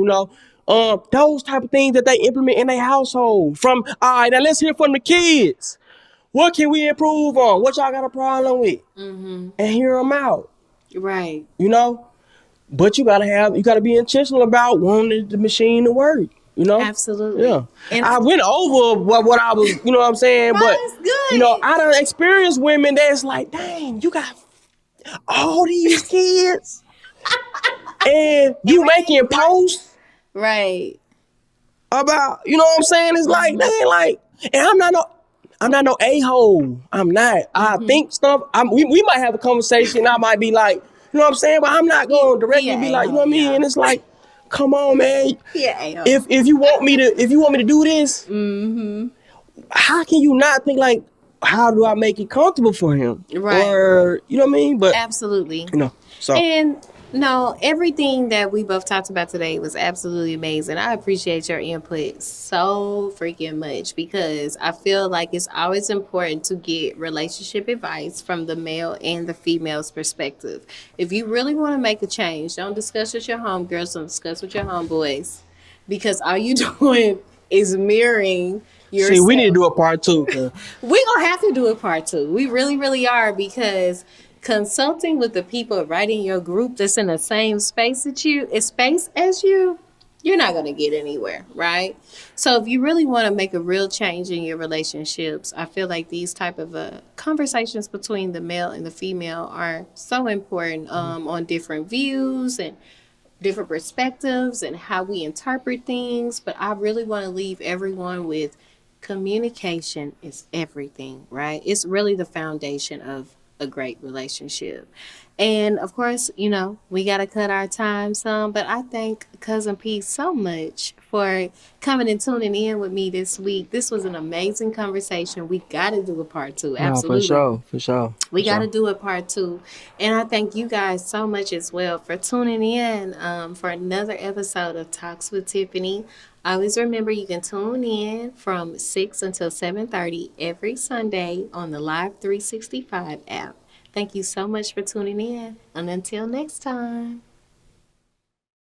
Those type of things that they implement in their household. From all right, now let's hear from the kids. What can we improve on? What y'all got a problem with? Mm-hmm. And hear them out. Right. You know, but you gotta be intentional about wanting the machine to work. You know, Absolutely. yeah. And I went over what I was, you know what I'm saying, but right, good. I done experienced women that's like, dang, you got all these kids, and And you making posts right. about, you know what I'm saying? It's like, Mm-hmm. dang, like, and I'm not no a-hole. I'm not. I Mm-hmm. think stuff. We might have a conversation. I might be like, you know what I'm saying, but I'm not going to He directly a be like, you know a-hole, what I mean. y'all. And it's like, come on, man. He a a-hole. If you want me to do this, Mm-hmm. how can you not think like, how do I make it comfortable for him, Right. or you know what I mean? But Absolutely. so And no, everything that we both talked about today was absolutely amazing. I appreciate your input so freaking much because I feel like it's always important to get relationship advice from the male and the female's perspective. If you really want to make a change, don't discuss with your homegirls, don't discuss with your homeboys because all you doing is mirroring see, we need to yourself. do a part two. 'Cause We're gonna have to do a part 2. We really, really are because consulting with the people right in your group that's in the same space as you, you're not gonna get anywhere, right? So if you really want to make a real change in your relationships, I feel like these type of conversations between the male and the female are so important on different views and different perspectives and how we interpret things. But I really want to leave everyone with communication is everything, right? It's really the foundation of a great relationship. And of course, we got to cut our time some, but I thank Cousin P so much for coming and tuning in with me this week. This was an amazing conversation. We got to do a part 2. no, for Absolutely. sure, for sure, We for got to sure. do a part 2. And I thank you guys so much as well for tuning in for another episode of Talks with Tiffany. Always remember you can tune in from 6 until 7:30 every Sunday on the Live 365 app. Thank you so much for tuning in. And until next time.